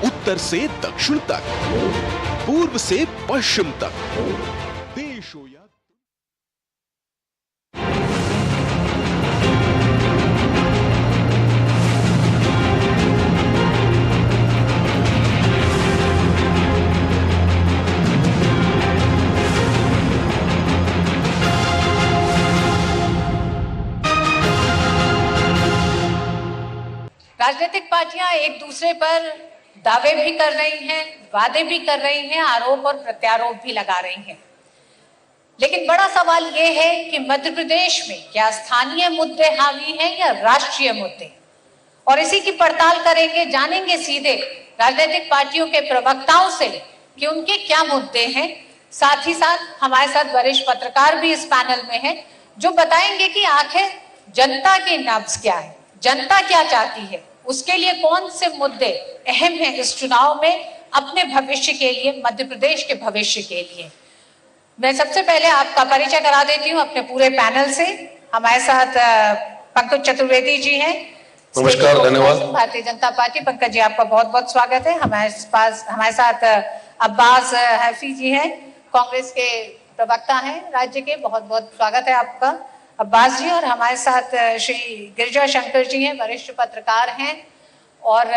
उत्तर से दक्षिण तक, पूर्व से पश्चिम तक, देश हो या राजनीतिक पार्टियां एक दूसरे पर दावे भी कर रही हैं, वादे भी कर रही हैं, आरोप और प्रत्यारोप भी लगा रही हैं। लेकिन बड़ा सवाल यह है कि मध्य प्रदेश में क्या स्थानीय मुद्दे हावी हैं या राष्ट्रीय मुद्दे, और इसी की पड़ताल करेंगे, जानेंगे सीधे राजनीतिक पार्टियों के प्रवक्ताओं से कि उनके क्या मुद्दे हैं। साथ ही साथ हमारे साथ वरिष्ठ पत्रकार भी इस पैनल में हैं जो बताएंगे कि आखिर जनता के नब्ज क्या है, जनता क्या चाहती है, उसके लिए कौन से मुद्दे अहम हैं इस चुनाव में, अपने भविष्य के लिए, मध्य प्रदेश के भविष्य के लिए। मैं सबसे पहले आपका परिचय करा देती हूँ अपने पूरे पैनल से। हमारे साथ पंकज चतुर्वेदी जी हैं, नमस्कार, धन्यवाद। भारतीय जनता पार्टी। पंकज जी, आपका बहुत बहुत स्वागत है। हमारे साथ अब्बास हैफी जी हैं, कांग्रेस के प्रवक्ता हैं राज्य के, बहुत बहुत स्वागत है आपका अब्बास जी। और हमारे साथ श्री गिरिजा शंकर जी हैं, वरिष्ठ पत्रकार हैं और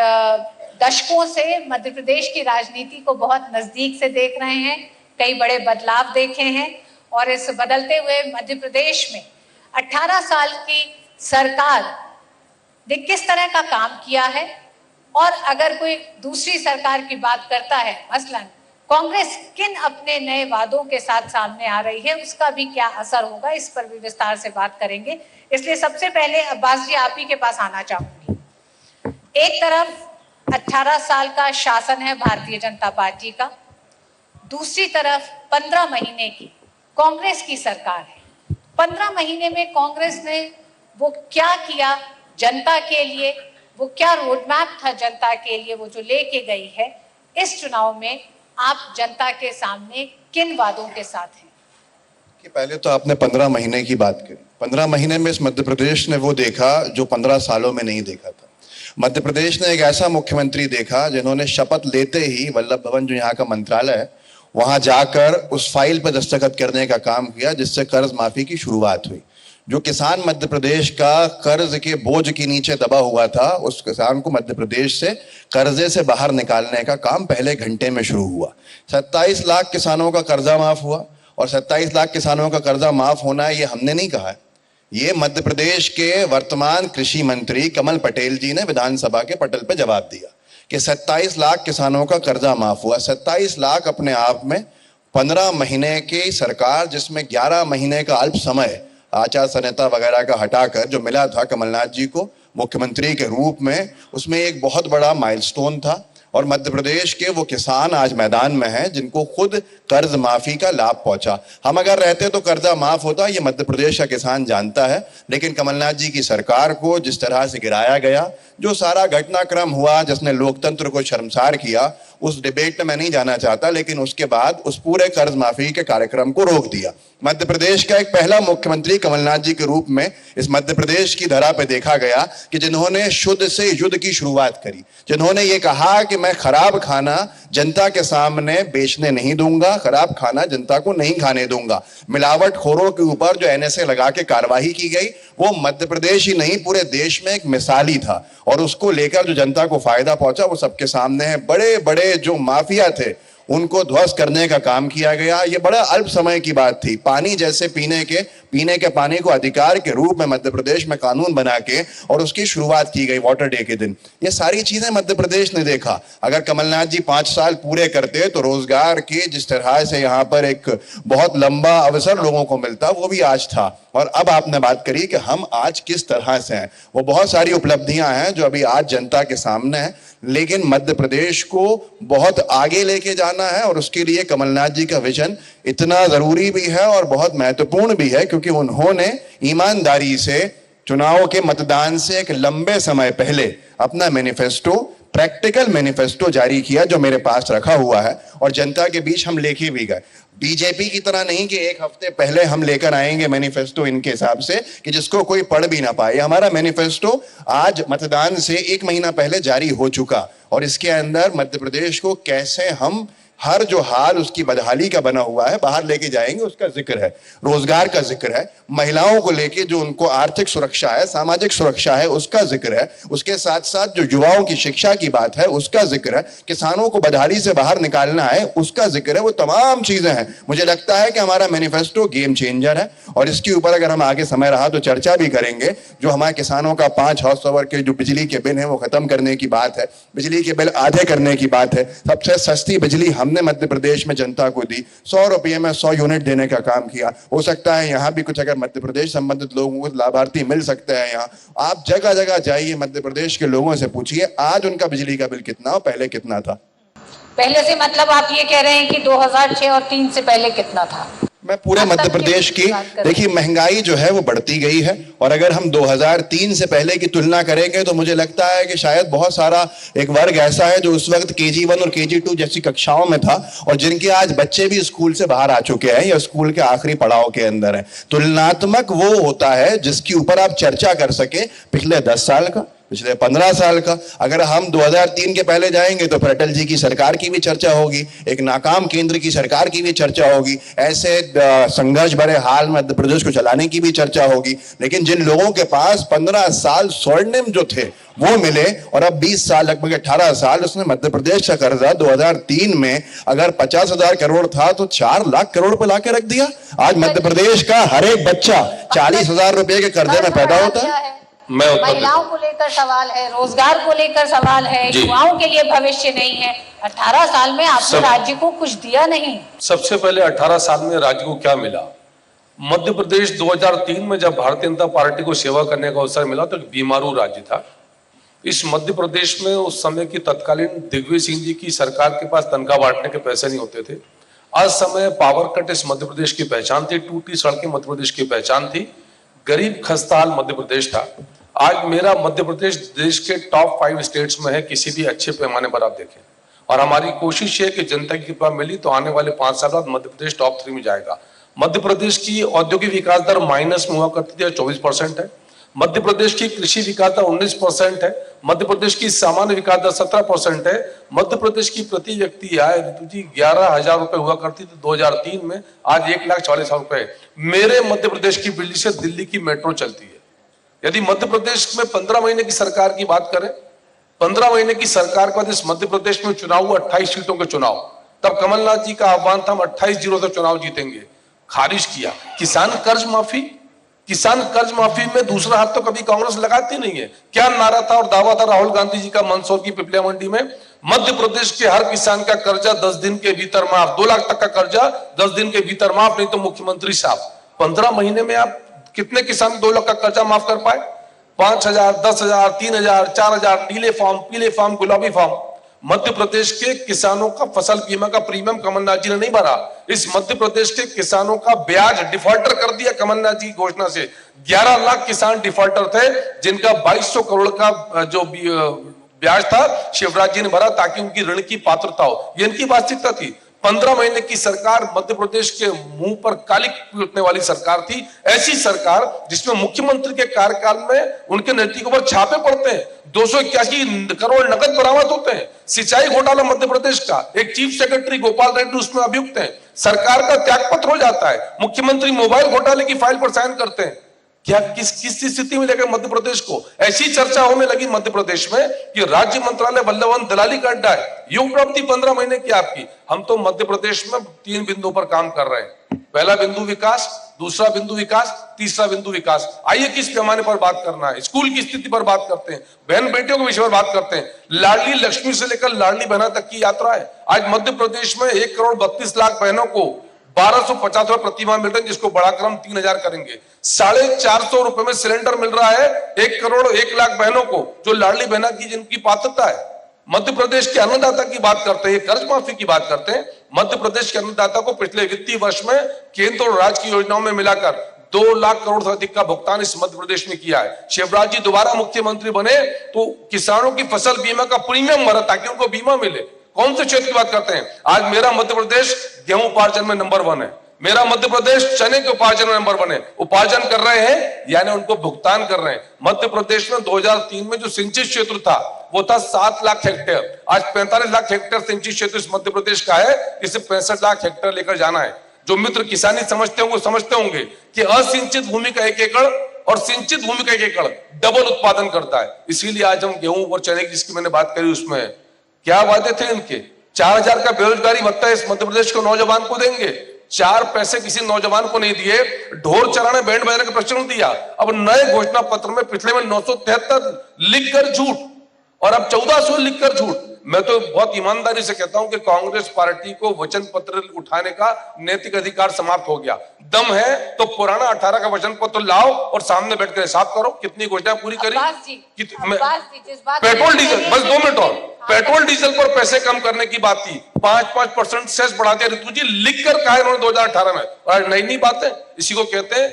दशकों से मध्य प्रदेश की राजनीति को बहुत नजदीक से देख रहे हैं, कई बड़े बदलाव देखे हैं। और इस बदलते हुए मध्य प्रदेश में 18 साल की सरकार ने किस तरह का काम किया है, और अगर कोई दूसरी सरकार की बात करता है, मसलन कांग्रेस किन अपने नए वादों के साथ सामने आ रही है, उसका भी क्या असर होगा, इस पर भी विस्तार से बात करेंगे। इसलिए सबसे पहले अब्बास जी आप ही के पास आना चाहूंगी। एक तरफ 18 साल का शासन है भारतीय जनता पार्टी का, दूसरी तरफ 15 महीने की कांग्रेस की सरकार है। 15 महीने में कांग्रेस ने वो क्या किया जनता के लिए, वो क्या रोडमैप था जनता के लिए, वो जो लेके गई है इस चुनाव में, आप जनता के सामने किन वादों के साथ हैं? कि पहले तो आपने 15 महीने की बात करी। 15 महीने में इस मध्य प्रदेश ने वो देखा जो 15 सालों में नहीं देखा था। मध्य प्रदेश ने एक ऐसा मुख्यमंत्री देखा जिन्होंने शपथ लेते ही वल्लभ भवन, जो यहाँ का मंत्रालय है, वहां जाकर उस फाइल पर दस्तखत करने का काम किया जिससे कर्ज माफी की शुरुआत हुई। जो किसान मध्य प्रदेश का कर्ज के बोझ के नीचे दबा हुआ था, उस किसान को मध्य प्रदेश से कर्जे से बाहर निकालने का काम पहले घंटे में शुरू हुआ। 27 लाख किसानों का कर्जा माफ हुआ, और 27 लाख किसानों का कर्जा माफ होना ये हमने नहीं कहा है, ये मध्य प्रदेश के वर्तमान कृषि मंत्री कमल पटेल जी ने विधानसभा के पटल पर जवाब दिया कि 27 लाख किसानों का कर्जा माफ हुआ। 27 लाख अपने आप में 15 महीने की सरकार, जिसमें 11 महीने का अल्प समय आचार संहिता वगैरह का हटाकर जो मिला था कमलनाथ जी को मुख्यमंत्री के रूप में, उसमें एक बहुत बड़ा माइलस्टोन था। और मध्य प्रदेश के वो किसान आज मैदान में हैं जिनको खुद कर्ज माफी का लाभ पहुंचा। हम अगर रहते तो कर्जा माफ होता, ये मध्य प्रदेश का किसान जानता है। लेकिन कमलनाथ जी की सरकार को जिस तरह से गिराया गया, जो सारा घटनाक्रम हुआ जिसने लोकतंत्र को शर्मसार किया, उस डिबेट में मैं नहीं जाना चाहता, लेकिन उसके बाद उस पूरे कर्ज माफी के कार्यक्रम को रोक दिया। मध्य प्रदेश का एक पहला मुख्यमंत्री कमलनाथ जी के रूप में इस मध्य प्रदेश की धरा पे देखा गया कि जिन्होंने शुद्ध से युद्ध की शुरुआत करी, जिन्होंने ये कहा कि मैं खराब खाना जनता के सामने बेचने नहीं दूंगा, खराब खाना जनता को नहीं खाने दूंगा। मिलावटखोरों के ऊपर जो एनएसए लगा के कार्रवाई की गई, वो मध्य प्रदेश ही नहीं पूरे देश में एक मिसाली था, और उसको लेकर जो जनता को फायदा पहुंचा वो सबके सामने है। बड़े बड़े जो माफिया थे उनको ध्वस्त करने का काम किया गया। ये बड़ा अल्प समय की बात थी। पानी जैसे पीने के पानी को अधिकार के रूप में मध्य प्रदेश में कानून बना के और उसकी शुरुआत की गई वाटर डे के दिन। ये सारी चीजें मध्य प्रदेश ने देखा। अगर कमलनाथ जी 5 साल पूरे करते तो रोजगार की जिस तरह से यहाँ पर एक बहुत लंबा अवसर लोगों को मिलता, वो भी आज था। और अब आपने बात करी कि हम आज किस तरह से हैं, वो बहुत सारी उपलब्धियां हैं जो अभी आज जनता के सामने हैं, लेकिन मध्य प्रदेश को बहुत आगे लेके जाना है, और उसके लिए कमलनाथ जी का विजन इतना जरूरी भी है और बहुत महत्वपूर्ण भी है, क्योंकि उन्होंने ईमानदारी से चुनाव के मतदान से एक लंबे समय पहले अपना मैनिफेस्टो प्रैक्टिकल मैनिफेस्टो जारी किया जो मेरे पास रखा हुआ है और जनता के बीच हम लेके भी गए। बीजेपी की तरह नहीं कि एक हफ्ते पहले हम लेकर आएंगे मैनिफेस्टो इनके हिसाब से कि जिसको कोई पढ़ भी ना पाए। हमारा मैनिफेस्टो आज मतदान से 1 महीना पहले जारी हो चुका और इसके अंदर मध्य प्रदेश को कैसे हम हर जो हाल उसकी बदहाली का बना हुआ है बाहर लेके जाएंगे उसका जिक्र है, रोजगार का जिक्र है, महिलाओं को लेके जो उनको आर्थिक सुरक्षा है, सामाजिक सुरक्षा है उसका जिक्र है, उसके साथ साथ जो युवाओं की शिक्षा की बात है उसका जिक्र है, किसानों को बदहाली से बाहर निकालना है उसका जिक्र है। वो तमाम चीजें हैं। मुझे लगता है कि हमारा मैनिफेस्टो गेम चेंजर है और इसके ऊपर अगर हम आगे समय रहा तो चर्चा भी करेंगे। जो हमारे किसानों का 5 हॉर्स पावर के जो बिजली के बिल है वो खत्म करने की बात है, बिजली के बिल आधे करने की बात है, सबसे सस्ती बिजली हमने मध्य प्रदेश में जनता को दी, 100 रुपये में 100 यूनिट देने का काम किया। हो सकता है यहां भी कुछ अगर मध्य प्रदेश संबंधित लोगों को लाभार्थी मिल सकते हैं। यहाँ आप जगह जगह जाइए, मध्य प्रदेश के लोगों से पूछिए आज उनका बिजली का बिल कितना और पहले कितना था। पहले से मतलब आप ये कह रहे हैं कि 2006 और 3 से पहले कितना था? मैं पूरे मध्य प्रदेश की देखिए महंगाई जो है वो बढ़ती गई है और अगर हम 2003 से पहले की तुलना करेंगे तो मुझे लगता है कि शायद बहुत सारा एक वर्ग ऐसा है जो उस वक्त KG1 और KG2 जैसी कक्षाओं में था और जिनके आज बच्चे भी स्कूल से बाहर आ चुके हैं या स्कूल के आखिरी पड़ाव के अंदर है। तुलनात्मक वो होता है जिसके ऊपर आप चर्चा कर सके पिछले 10 साल का, पिछले 15 साल का। अगर हम 2003 के पहले जाएंगे तो फिर अटल जी की सरकार की भी चर्चा होगी, एक नाकाम केंद्र की सरकार की भी चर्चा होगी, ऐसे संघर्ष भरे हाल मध्य प्रदेश को चलाने की भी चर्चा होगी। लेकिन जिन लोगों के पास 15 साल स्वर्णिम जो थे वो मिले और अब 20 साल लगभग 18 साल उसने मध्य प्रदेश का कर्जा 2003 में अगर 50,000 करोड़ था तो 4 लाख करोड़ पर लाके रख दिया। आज मध्य प्रदेश का हर एक बच्चा 40,000 रुपए के कर्जे में पैदा होता है। महिलाओं को लेकर सवाल है, रोजगार को लेकर सवाल है, युवाओं के लिए भविष्य नहीं है। 18 साल में आपने राज्य को कुछ दिया नहीं। सबसे पहले 18 साल में राज्य को क्या मिला? मध्य प्रदेश 2003 में जब भारतीय जनता पार्टी को सेवा करने का अवसर मिला तो एक बीमारू राज्य था। इस मध्य प्रदेश में उस समय की तत्कालीन दिग्विजय सिंह जी की सरकार के पास तनख्वाह बांटने के पैसे नहीं होते थे। आज समय पावर कट इस मध्य प्रदेश की पहचान थी, टूटी सड़कें मध्य प्रदेश की पहचान थी, गरीब खस्ताहाल मध्य प्रदेश था। आज मेरा मध्य प्रदेश देश के टॉप 5 स्टेट्स में है, किसी भी अच्छे पैमाने पर आप देखें। और हमारी कोशिश है कि जनता की कृपा मिली तो आने वाले 5 साल बाद मध्य प्रदेश टॉप 3 में जाएगा। मध्य प्रदेश की औद्योगिक विकास दर माइनस में हुआ करती थी, 24% है। मध्य प्रदेश की कृषि विकास दर 19% है। मध्य प्रदेश की सामान्य विकास दर 17% है। मध्य प्रदेश की प्रति व्यक्ति आय ऋतु जी 11,000 रुपए हुआ करती थी 2003 में, आज 1,40,000 रुपए। मेरे मध्य प्रदेश की बिजली से दिल्ली की मेट्रो चलती है। यदि मध्य प्रदेश में 15 महीने की सरकार की बात करें, 15 महीने की सरकार के बाद इस मध्य प्रदेश में चुनाव हुआ 28 सीटों के चुनाव, तब कमलनाथ जी का आह्वान था हम 28-0 से चुनाव जीतेंगे, खारिज किया। किसान कर्ज माफी, किसान कर्ज माफी में दूसरा हाथ तो कभी कांग्रेस लगाती नहीं है। क्या नारा था और दावा था राहुल गांधी जी का मंदसौर की पिपलिया मंडी में? मध्य प्रदेश के हर किसान का कर्जा 10 दिन के भीतर माफ, 2 लाख तक का कर्जा 10 दिन के भीतर माफ, नहीं तो मुख्यमंत्री साहब 15 महीने में आप कितने किसान 2 लाख का कर्जा माफ कर पाए? 5,000, 10,000, 3,000, 4,000 नीले फॉर्म, पीले फॉर्म, गुलाबी फॉर्म। मध्य प्रदेश के किसानों का फसल बीमा का प्रीमियम कमलनाथ जी ने नहीं भरा। इस मध्य प्रदेश के किसानों का ब्याज डिफॉल्टर कर दिया कमलनाथ जी की घोषणा से। 11 लाख किसान डिफॉल्टर थे जिनका 2200 करोड़ का जो ब्याज था शिवराज जी ने भरा ताकि उनकी ऋण की पात्रता हो। ये इनकी वास्तविकता थी। 15 महीने की सरकार मध्य प्रदेश के मुंह पर कालिक पीटने वाली सरकार थी। ऐसी सरकार जिसमें मुख्यमंत्री के कार्यकाल में उनके नेतृत्व पर छापे पड़ते हैं, 281 करोड़ नकद बरामद होते हैं। सिंचाई घोटाला मध्य प्रदेश का, एक चीफ सेक्रेटरी गोपाल रेड्डी उसमें अभियुक्त हैं। सरकार का त्यागपत्र हो जाता है, मुख्यमंत्री मोबाइल घोटाले की फाइल पर साइन करते हैं। क्या किस स्थिति में लेकर मध्य प्रदेश को? ऐसी चर्चा होने लगी मध्य प्रदेश में कि राज्य मंत्रालय वल्लभन दलाली का अड्डा है। योग प्राप्ति 15 महीने की आपकी। हम तो मध्य प्रदेश में 3 बिंदुओं पर काम कर रहे हैं। पहला बिंदु विकास, दूसरा बिंदु विकास, तीसरा बिंदु विकास। आइए किस पैमाने पर बात करना है? स्कूल की स्थिति पर बात करते हैं, बहन बेटियों के विषय पर बात करते हैं। लाडली लक्ष्मी से लेकर लाडली बहना तक की यात्रा है। आज मध्य प्रदेश में 1,32,00,000 बहनों को 1250 रुपए प्रतिमाह मिल रहे हैं, जिसको बढ़ाकर हम 3,000 करेंगे। 450 रुपए में सिलेंडर मिल रहा है 1,01,00,000 बहनों को, जो लाडली बहना की जिनकी पात्रता है। मध्य प्रदेश के अन्नदाता की बात करते हैं, कर्ज माफी की बात करते हैं। मध्य प्रदेश के अन्नदाता को पिछले वित्तीय वर्ष में केंद्र और राज्य की योजनाओं में मिलाकर 2 लाख करोड़ से अधिक का भुगतान इस मध्य प्रदेश में किया है। शिवराज जी दोबारा मुख्यमंत्री बने तो किसानों की फसल बीमा का प्रीमियम भरा ताकि उनको बीमा मिले। कौन से क्षेत्र की बात करते हैं? आज मेरा मध्य प्रदेश गेहूं उपार्जन में नंबर 1 है, मेरा मध्य प्रदेश चने के उपार्जन में नंबर 1 है। उपार्जन कर रहे हैं यानी उनको भुगतान कर रहे हैं। मध्य प्रदेश में 2003 में जो सिंचित क्षेत्र था वो था 7 लाख हेक्टेयर, आज 45 लाख हेक्टेयर सिंचित क्षेत्र इस मध्य प्रदेश का है, इसे 65 लाख हेक्टेयर लेकर जाना है। जो मित्र किसानी समझते होंगे समझते होंगे कि असिंचित भूमि का 1 एकड़ और सिंचित भूमि का 1 एकड़ डबल उत्पादन करता है। इसीलिए आज हम गेहूं और चने की जिसकी मैंने बात करी उसमें क्या वादे थे इनके? 4000 का बेरोजगारी भत्ता इस मध्य प्रदेश को नौजवान को देंगे, 4 पैसे किसी नौजवान को नहीं दिए। ढोल चलाने बैंड बजाने का प्रचलन दिया। अब नए घोषणा पत्र में पिछले में 973 लिखकर झूठ और अब 1400 लिखकर झूठ। मैं तो बहुत ईमानदारी से कहता हूं कि कांग्रेस पार्टी को वचन पत्र उठाने का नैतिक अधिकार समाप्त हो गया। दम है तो पुराना 18 का वचन पत्र लाओ और सामने बैठ कर हिसाब करो कितनी घोषणा पूरी करी। पेट्रोल डीजल, बस 2 मिनट और, पेट्रोल डीजल पर पैसे कम करने की बात थी, 5% सेस बढ़ा दिया। ऋतु जी लिख कर कहा इन्होंने 2018 में, और नई नई बातें, इसी को कहते हैं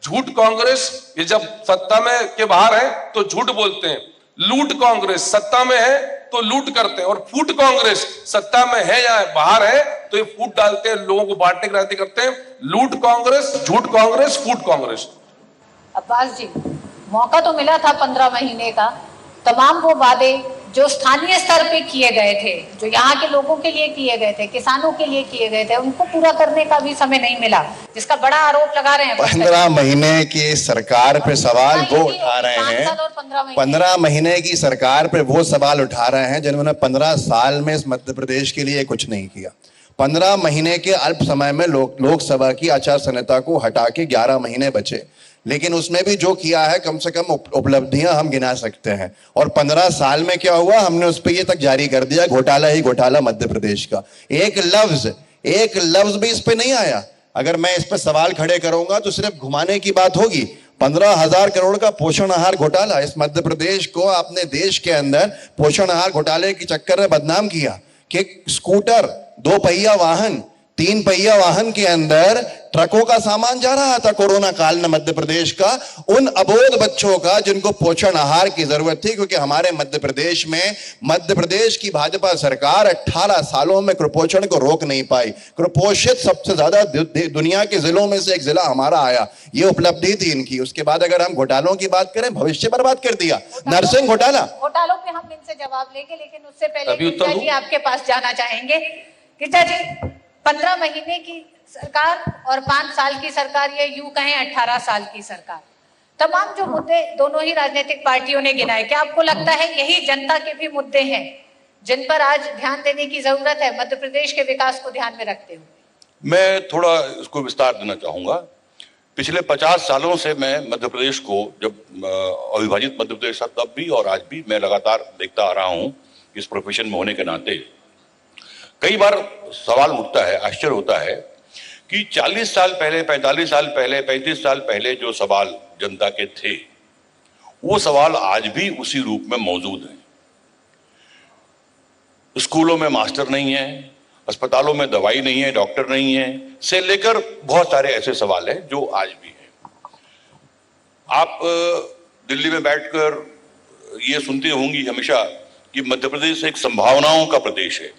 झूठ कांग्रेस। ये जब सत्ता में के बाहर है तो झूठ बोलते हैं, लूट कांग्रेस सत्ता में है तो लूट करते हैं, और फूट कांग्रेस सत्ता में है या बाहर है तो ये फूट डालते हैं, लोगों को बांटने की राजनीति करते हैं। लूट कांग्रेस, झूठ कांग्रेस, फूट कांग्रेस। अब्बास जी, मौका तो मिला था 15 महीने का, तमाम वो वादे जो स्थानीय स्तर पे किए गए थे, जो यहाँ के लोगों के लिए किए गए थे, किसानों के लिए किए गए थे, उनको पूरा करने का भी समय नहीं मिला, जिसका बड़ा आरोप लगा रहे हैं। 15 महीने की सरकार पे सवाल वो उठा रहे हैं, 15 महीने की सरकार पे वो सवाल उठा रहे हैं जिन्होंने 15 साल में इस मध्य प्रदेश के लिए कुछ नहीं किया। 15 महीने के अल्प समय में लोकसभा की आचार संहिता को हटा के 11 महीने बचे, लेकिन उसमें भी जो किया है कम से कम उपलब्धियां हम गिना सकते हैं। और 15 साल में क्या हुआ, हमने उस पर ये तक जारी कर दिया, घोटाला ही घोटाला मध्य प्रदेश का। एक लफ्ज भी इस पे नहीं आया। अगर मैं इस पे सवाल खड़े करूंगा तो सिर्फ घुमाने की बात होगी। 15,000 करोड़ का पोषण आहार घोटाला, इस मध्य प्रदेश को आपने देश के अंदर पोषण आहार घोटाले के चक्कर में बदनाम किया कि स्कूटर, 2 पहिया वाहन, 3 पहिया वाहन के अंदर ट्रकों का सामान जा रहा था कोरोना काल में मध्य प्रदेश का, उन अबोध बच्चों का जिनको पोषण आहार की जरूरत थी। क्योंकि हमारे मध्य प्रदेश में, मध्य प्रदेश की भाजपा सरकार 18 सालों में कुपोषण को रोक नहीं पाई। कुपोषित सबसे ज्यादा दुनिया के जिलों में से एक जिला हमारा आया, ये उपलब्धि थी इनकी। उसके बाद अगर हम घोटालों की बात करें, भविष्य बर्बाद कर दिया। नर्सिंग घोटाला, घोटालों पे हम इनसे जवाब लेंगे, लेकिन उससे पहले गीता जी आपके पास जाना चाहेंगे। गीता जी, 15 महीने की सरकार और 5 साल की सरकार, ये यूं कहें 18 साल की सरकार, तमाम जो मुद्दे दोनों ही राजनीतिक पार्टियों ने गिनाए, क्या आपको लगता है यही जनता के भी मुद्दे हैं जिन पर आज ध्यान देने की जरूरत है मध्य प्रदेश के विकास को ध्यान में रखते हुए? मैं थोड़ा इसको विस्तार देना चाहूंगा। पिछले 50 सालों से मैं मध्य प्रदेश को, जब अविभाजित मध्य प्रदेश था तब भी और आज भी, मैं लगातार देखता आ रहा हूं। इस प्रोफेशन में होने के नाते कई बार सवाल उठता है, आश्चर्य होता है कि 40 साल पहले, 45 साल पहले, 35 साल पहले जो सवाल जनता के थे, वो सवाल आज भी उसी रूप में मौजूद हैं। स्कूलों में मास्टर नहीं है, अस्पतालों में दवाई नहीं है, डॉक्टर नहीं है, से लेकर बहुत सारे ऐसे सवाल हैं जो आज भी हैं। आप दिल्ली में बैठकर ये सुनते होंगी हमेशा कि मध्य प्रदेश एक संभावनाओं का प्रदेश है।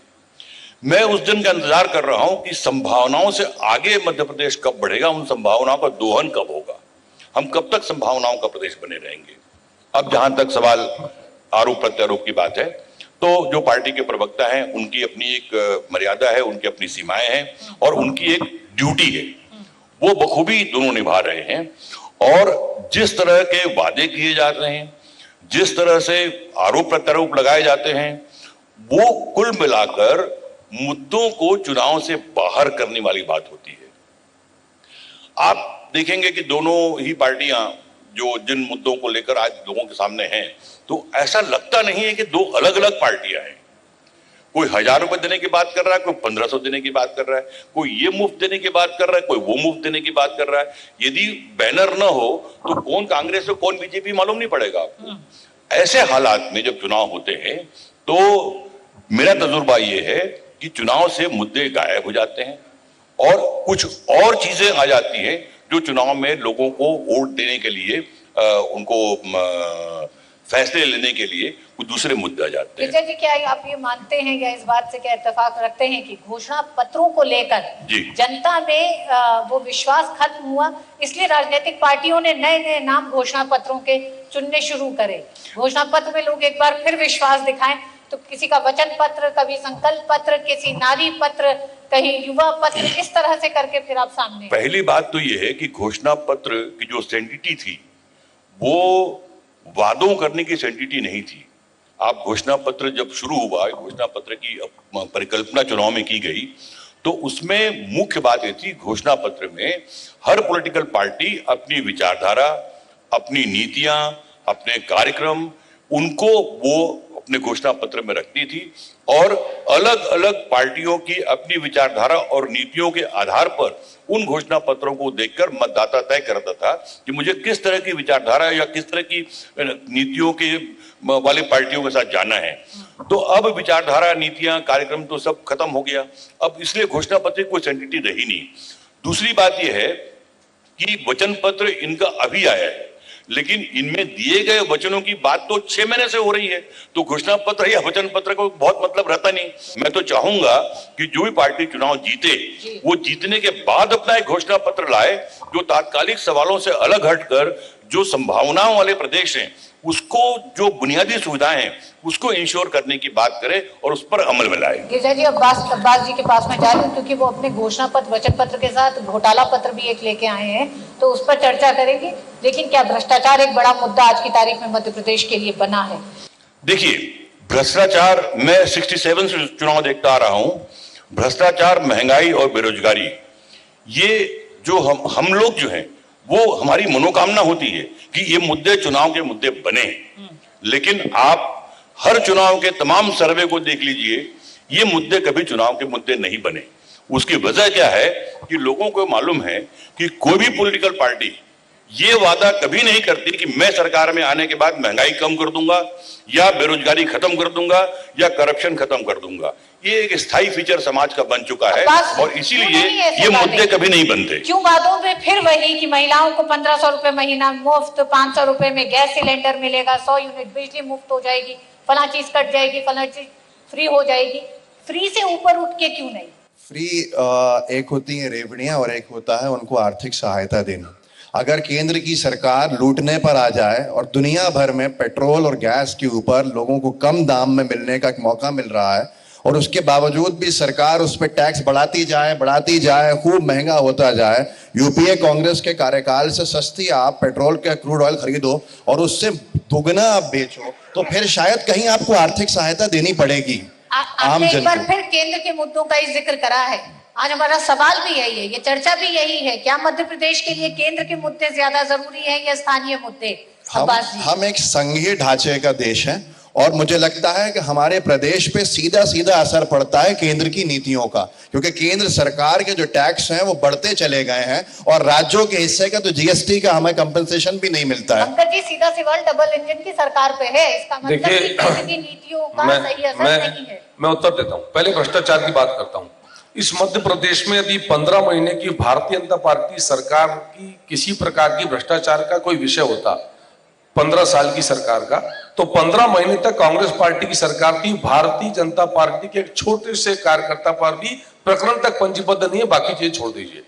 मैं उस दिन का इंतजार कर रहा हूं कि संभावनाओं से आगे मध्य प्रदेश कब बढ़ेगा, उन संभावनाओं का दोहन कब होगा, हम कब तक संभावनाओं का प्रदेश बने रहेंगे। अब जहां तक सवाल आरोप प्रत्यारोप की बात है, तो जो पार्टी के प्रवक्ता हैं उनकी अपनी एक मर्यादा है, उनकी अपनी सीमाएं हैं और उनकी एक ड्यूटी है, वो बखूबी दोनों निभा रहे हैं। और जिस तरह के वादे किए जा रहे हैं, जिस तरह से आरोप प्रत्यारोप लगाए जाते हैं, वो कुल मिलाकर मुद्दों को चुनाव से बाहर करने वाली बात होती है। आप देखेंगे कि दोनों ही पार्टियां जो जिन मुद्दों को लेकर आज लोगों के सामने हैं, तो ऐसा लगता नहीं है कि 2 अलग अलग पार्टियां हैं। कोई 1000 रुपए देने की बात कर रहा है, कोई 1500 देने की बात कर रहा है, कोई ये मुफ्त देने की बात कर रहा है, कोई वो मुफ्त देने की बात कर रहा है। यदि बैनर न हो तो कौन कांग्रेस और कौन बीजेपी मालूम नहीं पड़ेगा आपको। ऐसे हालात में जब चुनाव होते हैं तो मेरा तजुर्बा ये है कि चुनाव से मुद्दे गायब हो जाते हैं और कुछ और चीजें आ जाती हैं जो चुनाव में लोगों को वोट देने के लिए उनको फैसले लेने के लिए कुछ दूसरे मुद्दे आ जाते हैं। विजय जी, क्या आप ये मानते हैं या इस बात से क्या इत्तेफाक रखते हैं कि घोषणा पत्रों को लेकर जनता में वो विश्वास खत्म हुआ, इसलिए राजनीतिक पार्टियों ने नए नए नाम घोषणा पत्रों के चुनने शुरू करे? घोषणा पत्र में लोग एक बार फिर विश्वास दिखाएं, तो किसी का वचन पत्र, कभी संकल्प पत्र, किसी नारी पत्र, कहीं युवा पत्र, इस तरह से करके फिर आप सामने। पहली बात तो ये है कि घोषणा पत्र की जो सेंटिटी थी वो वादों करने की सेंटिटी नहीं थी। आप घोषणा पत्र जब शुरू हुआ, घोषणा पत्र की परिकल्पना चुनाव में की गई, तो उसमें मुख्य बात ये थी, घोषणा पत्र में हर पॉलिटिकल पार्टी अपनी विचारधारा, अपनी नीतियां, अपने कार्यक्रम, उनको वो अपने घोषणा पत्र में रखती थी और अलग अलग पार्टियों की अपनी विचारधारा और नीतियों के आधार पर उन घोषणा पत्रों को देखकर मतदाता तय करता था कि मुझे किस तरह की विचारधारा या किस तरह की नीतियों के वाले पार्टियों के साथ जाना है। तो अब विचारधारा, नीतियां, कार्यक्रम तो सब खत्म हो गया, अब इसलिए घोषणा पत्र की कोई सेंटिटी रही नहीं। दूसरी बात यह है कि वचन पत्र इनका अभी आया है, लेकिन इनमें दिए गए वचनों की बात तो 6 महीने से हो रही है, तो घोषणा पत्र या वचन पत्र को बहुत मतलब रहता नहीं। मैं तो चाहूंगा कि जो भी पार्टी चुनाव जीते वो जीतने के बाद अपना एक घोषणा पत्र लाए जो तात्कालिक सवालों से अलग हटकर जो संभावनाओं वाले प्रदेश हैं उसको, जो बुनियादी सुविधाएं हैं उसको इंश्योर करने की बात करें और उस पर अमल में लाए। गिरिजा जी, अब्बास जी के पास में जा रही हूँ, क्योंकि वो अपने घोषणा पत्र, वचन पत्र के साथ घोटाला पत्र भी एक लेके आए हैं, तो उस पर चर्चा करेंगे। लेकिन क्या भ्रष्टाचार एक बड़ा मुद्दा आज की तारीख में मध्य प्रदेश के लिए बना है? देखिए, भ्रष्टाचार, मैं 67 से चुनाव देखता आ रहा हूं, भ्रष्टाचार, महंगाई और बेरोजगारी, ये जो हम लोग जो हैं वो हमारी मनोकामना होती है कि ये मुद्दे चुनाव के मुद्दे बने, लेकिन आप हर चुनाव के तमाम सर्वे को देख लीजिए, ये मुद्दे कभी चुनाव के मुद्दे नहीं बने। उसकी वजह क्या है कि लोगों को मालूम है कि कोई भी पॉलिटिकल पार्टी ये वादा कभी नहीं करती कि मैं सरकार में आने के बाद महंगाई कम कर दूंगा या बेरोजगारी खत्म कर दूंगा या करप्शन खत्म कर दूंगा। ये एक स्थायी फीचर समाज का बन चुका है और इसीलिए ये मुद्दे कभी नहीं बनते। क्यों वादों में फिर वही कि महिलाओं को 1500 रुपए महीना मुफ्त, 500 रुपए में गैस सिलेंडर मिलेगा, 100 यूनिट बिजली मुफ्त हो जाएगी, फला चीज कट जाएगी, फला चीज फ्री हो जाएगी। फ्री से ऊपर उठ के क्यों नहीं? फ्री एक होती है रेवड़ियां और एक होता है उनको आर्थिक सहायता देना। अगर केंद्र की सरकार लूटने पर आ जाए और दुनिया भर में पेट्रोल और गैस के ऊपर लोगों को कम दाम में मिलने का एक मौका मिल रहा है और उसके बावजूद भी सरकार उस पर टैक्स बढ़ाती जाए, खूब महंगा होता जाए, यूपीए कांग्रेस के कार्यकाल से सस्ती आप पेट्रोल का क्रूड ऑयल खरीदो और उससे दुगना आप बेचो, तो फिर शायद कहीं आपको आर्थिक सहायता देनी पड़ेगी। आपने एक बार फिर केंद्र के मुद्दों का ही जिक्र करा है, आज हमारा सवाल भी यही है, ये चर्चा भी यही है, क्या मध्य प्रदेश के लिए केंद्र के मुद्दे ज्यादा जरूरी है या स्थानीय मुद्दे? हम एक संघीय ढांचे का देश है और मुझे लगता है कि हमारे प्रदेश पे सीधा सीधा असर पड़ता है केंद्र की नीतियों का, क्योंकि केंद्र सरकार के जो टैक्स हैं वो बढ़ते चले गए हैं और राज्यों के हिस्से का तो जीएसटी का हमें कंपनसेशन भी नहीं मिलता है। पंकज जी, सीधा सवाल डबल इंजन की सरकार पे है, इसका मतलब कि केंद्र की नीतियों का सही असर नहीं है। मैं उत्तर देता हूँ, पहले भ्रष्टाचार की बात करता हूँ। इस मध्य प्रदेश में यदि 15 महीने की भारतीय जनता पार्टी सरकार की किसी प्रकार की भ्रष्टाचार का कोई विषय होता, 15 साल की सरकार का, तो 15 महीने तक कांग्रेस पार्टी की सरकार थी। भारतीय जनता पार्टी के एक छोटे से कार्यकर्ता पर भी प्रकरण तक पंजीबद्ध नहीं है, बाकी चीज छोड़ दीजिए।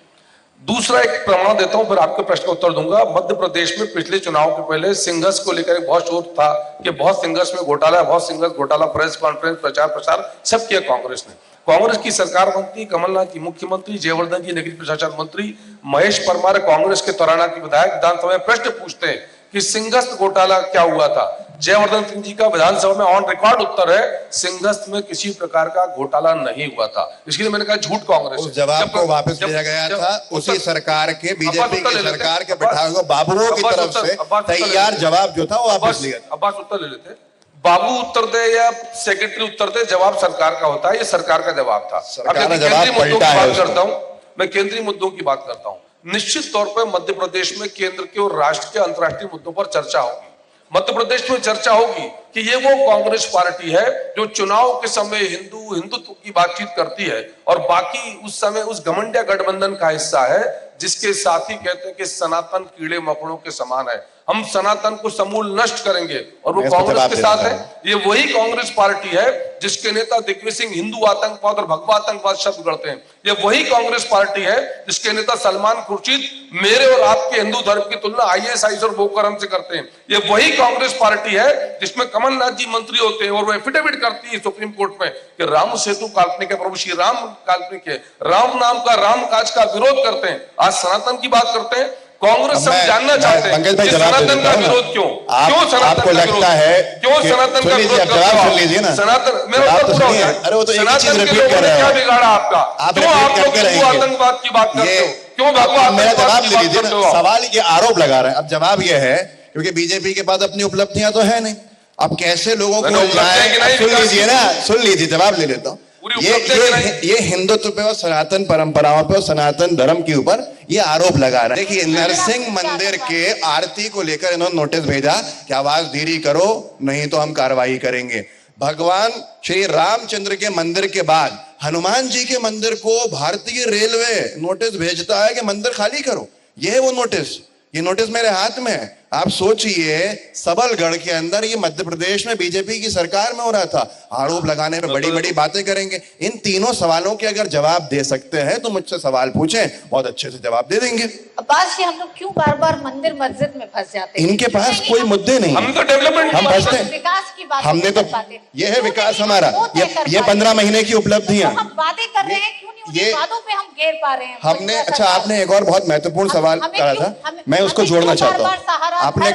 दूसरा एक प्रमाण देता हूं, फिर आपके प्रश्न का उत्तर दूंगा। मध्य प्रदेश में पिछले चुनाव के पहले सिंघर्ष को लेकर बहुत शोर था कि बहुत सिंघर्ष में घोटाला, बहुत सिंघर्ष घोटाला, प्रेस कॉन्फ्रेंस, प्रचार प्रसार सब किया कांग्रेस ने। कांग्रेस की सरकार बनती, कमलनाथ जी मुख्यमंत्री, जयवर्धन जी नगरीय प्रशासन मंत्री, महेश परमार कांग्रेस के तोराना की विधायक विधानसभा में प्रश्न पूछते हैं कि सिंघर्ष घोटाला क्या हुआ था। जयवर्धन सिंह जी का विधानसभा में ऑन रिकॉर्ड उत्तर है, सिंघर्ष में किसी प्रकार का घोटाला नहीं हुआ था। इसके लिए मैंने कहा झूठ कांग्रेस। उस जवाब को वापस लिया गया था उसी सरकार के, बीजेपी की सरकार के विधायकों बाबुओं की तरफ से तैयार जवाब जो था वो वापस लिया। अब्बास उत्तर ले लेते, बाबू उत्तर दे या सेक्रेटरी उत्तर दे, जवाब सरकार का होता है, ये सरकार का जवाब था। केंद्रीय मुद्दों की बात करता हूं मैं, केंद्रीय मुद्दों की बात करता हूं। निश्चित तौर पर मध्य प्रदेश में केंद्र के और राष्ट्र के अंतर्राष्ट्रीय मुद्दों पर चर्चा होगी। मध्य प्रदेश में चर्चा होगी कि ये वो कांग्रेस पार्टी है जो चुनाव के समय हिंदुत्व की बातचीत करती है और बाकी उस समय उस घमंडिया गठबंधन का हिस्सा है जिसके साथी कहते हैं कि सनातन कीड़े मकोड़ों के समान है, हम सनातन को समूल नष्ट करेंगे और वो कांग्रेस के साथ है। ये वही कांग्रेस पार्टी है जिसके नेता दिग्विजय सिंह हिंदू आतंकवाद और भगवा आतंकवाद शब्द गढ़ते हैं। ये वही कांग्रेस पार्टी है जिसके नेता सलमान खुर्शीद मेरे और आपके हिंदू धर्म की तुलना IAS और बोकरम से करते हैं। ये वही कांग्रेस पार्टी है जिसमें कमलनाथ जी मंत्री होते हैं और वो एफिडेविट करती है सुप्रीम कोर्ट में कि राम सेतु काल्पनिक है, प्रभु श्री राम काल्पनिक है, राम नाम का राम काज का विरोध करते हैं। आज सनातन की बात करते हैं, कांग्रेस सब जानना चाहते हैं कि सनातन का विरोध क्यों आपको लगता है क्यों सनातन का विरोध जवाब सुन लीजिए ना। सनातन मेरा उत्तर पूरा हो गया। अरे वो तो एक ही चीज सनातन के रिपीट लोगों कर ने रहे क्या हो बिगाड़ा आपका? आप क्यों आप रिपीट लोग करके हिंदू रहेंगे। आतंकवाद की बात करते हो? क्यों भगवा मेरा जवाब आतंकवाद की ले बात लीजिए करते ना। हो? सवाल ये आरोप लगा रहे हैं, अब जवाब ये है क्योंकि बीजेपी के पास अपनी उपलब्धियां तो है नहीं, अब कैसे लोगों को सुन लीजिए जवाब ले लेता हूँ। ये हिंदुत्व पे और सनातन परंपराओं पे और सनातन धर्म के ऊपर ये आरोप लगा रहा है। देखिए नरसिंह मंदिर के आरती को लेकर इन्होंने नोटिस भेजा कि आवाज धीरे करो नहीं तो हम कार्रवाई करेंगे। भगवान श्री रामचंद्र के मंदिर के बाद हनुमान जी के मंदिर को भारतीय रेलवे नोटिस भेजता है कि मंदिर खाली करो। ये है वो नोटिस, ये नोटिस मेरे हाथ में है। आप सोचिए सबलगढ़ के अंदर ये मध्य प्रदेश में बीजेपी की सरकार में हो रहा था। आरोप लगाने पे बड़ी बड़ी बातें करेंगे। इन तीनों सवालों के अगर जवाब दे सकते हैं तो मुझसे सवाल पूछें, बहुत अच्छे से जवाब दे देंगे। अब्बास जी हम लोग क्यों बार बार मंदिर मस्जिद में फंस जाते हैं? इनके पास कोई मुद्दे नहीं, हम तो डेवलपमेंट हम फंसते हैं विकास की बात हमने तो ये है विकास हमारा, ये 15 महीने की उपलब्धियां हम वादे कर रहे हैं, क्यों नहीं उन वादों पे हम घेर पा रहे हैं? हमने। अच्छा आपने एक और बहुत महत्वपूर्ण सवाल कहा था, मैं उसको जोड़ना चाहता हूँ। आपने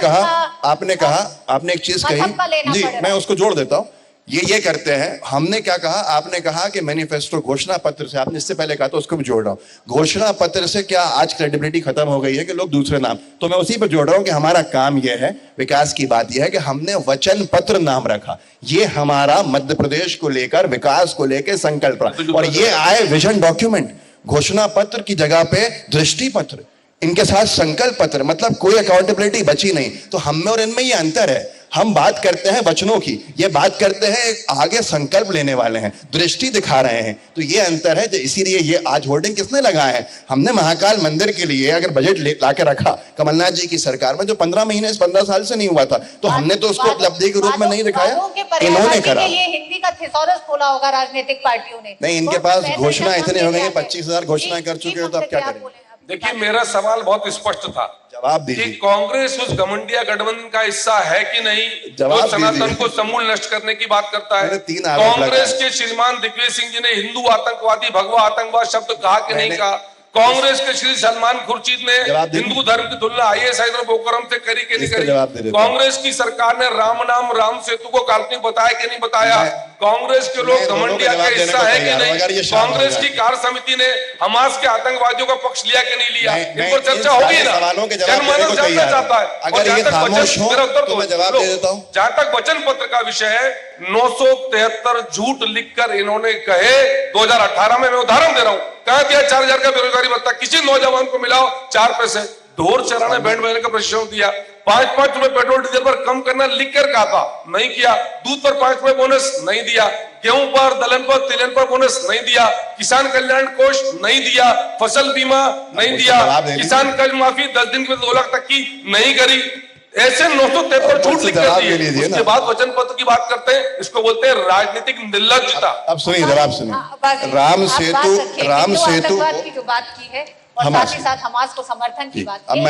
एक चीज कही जी, मैं उसको जोड़ देता हूँ। ये करते हैं। हमने क्या कहा, आपने कहा कि मैनिफेस्टो घोषणा पत्र से, आपने इससे पहले कहा तो उसको भी जोड़ रहा हूं। घोषणा पत्र से क्या आज क्रेडिबिलिटी खत्म हो गई है कि लोग दूसरे नाम, तो मैं उसी पर जोड़ रहा हूं कि हमारा काम यह है, विकास की बात यह है कि हमने वचन पत्र नाम रखा। ये हमारा मध्य प्रदेश को लेकर, विकास को लेकर संकल्प रहा और ये आए विजन डॉक्यूमेंट। घोषणा पत्र की जगह पे दृष्टि पत्र, इनके साथ संकल्प पत्र, मतलब कोई अकाउंटेबिलिटी बची नहीं। तो हम में और इनमें ये अंतर है। हम बात करते हैं वचनों की, ये बात करते हैं आगे संकल्प लेने वाले हैं, दृष्टि दिखा रहे हैं। तो ये अंतर है। इसीलिए ये आज होर्डिंग किसने लगाए हैं? हमने महाकाल मंदिर के लिए अगर बजट लाके रखा कमलनाथ जी की सरकार में, जो 15 साल से नहीं हुआ था, तो हमने तो उसको उपलब्धि के रूप में नहीं दिखाया, इन्होंने करा। ये हिंदी का थिसॉरस खोला होगा राजनीतिक पार्टियों ने। नहीं, इनके पास घोषणा इतने हो गए, 25,000 घोषणा कर चुके हो, तो अब क्या करें? देखिए मेरा सवाल बहुत स्पष्ट था, जवाब दीजिए। कि कांग्रेस उस घमंडिया गठबंधन का हिस्सा है कि नहीं, जो सनातन को समूल नष्ट करने की बात करता है। कांग्रेस के श्रीमान दिग्विजय सिंह जी ने हिंदू आतंकवादी भगवा आतंकवाद शब्द कहा कि नहीं कहा? कांग्रेस के श्री सलमान खुर्शीद ने हिंदू धर्म की तुलना IAS और बोकरम से करी कि नहीं करी? कांग्रेस की सरकार ने राम नाम राम सेतु को काल्पनिक बताया कि नहीं बताया? कांग्रेस के लोग घमंडिया का हिस्सा है कि नहीं? कांग्रेस की कार्य समिति ने हमास के आतंकवादियों का पक्ष लिया कि नहीं लिया? इन पर चर्चा होगी ना, जनमानस जानना चाहता है। और जहां तक वचन पत्र का विषय है, 973 झूठ लिखकर इन्होंने कहे 2018 में, मैं उदाहरण दे रहा हूं, कहा दिया 4,000 का बेरोजगारी भत्ता, किसी नौजवान को मिलाओ 4 पैसे, ढोर चराने बैंड बजाने का प्रशिक्षण दिया, 5-5 रुपए पेट्रोल डीजल पर कम करना लिख कर कहा था, नहीं किया। दूध पर 5 रुपए बोनस नहीं दिया, गेहूं पर, दलहन पर, तिलहन पर बोनस नहीं दिया, किसान कल्याण कोष नहीं दिया, फसल बीमा नहीं दिया, किसान कर्ज माफी 10 दिन के 2 लाख तक की नहीं करी। ऐसे 973 झूठ लिख कर दिए। उसके बाद वचन पत्र की बात करते हैं, इसको बोलते हैं राजनीतिक निर्लज्जता। अब सुनिए, जवाब सुनिए। राम सेतु की जो बात की है और साथ ही साथ हमास को समर्थन की बात की है,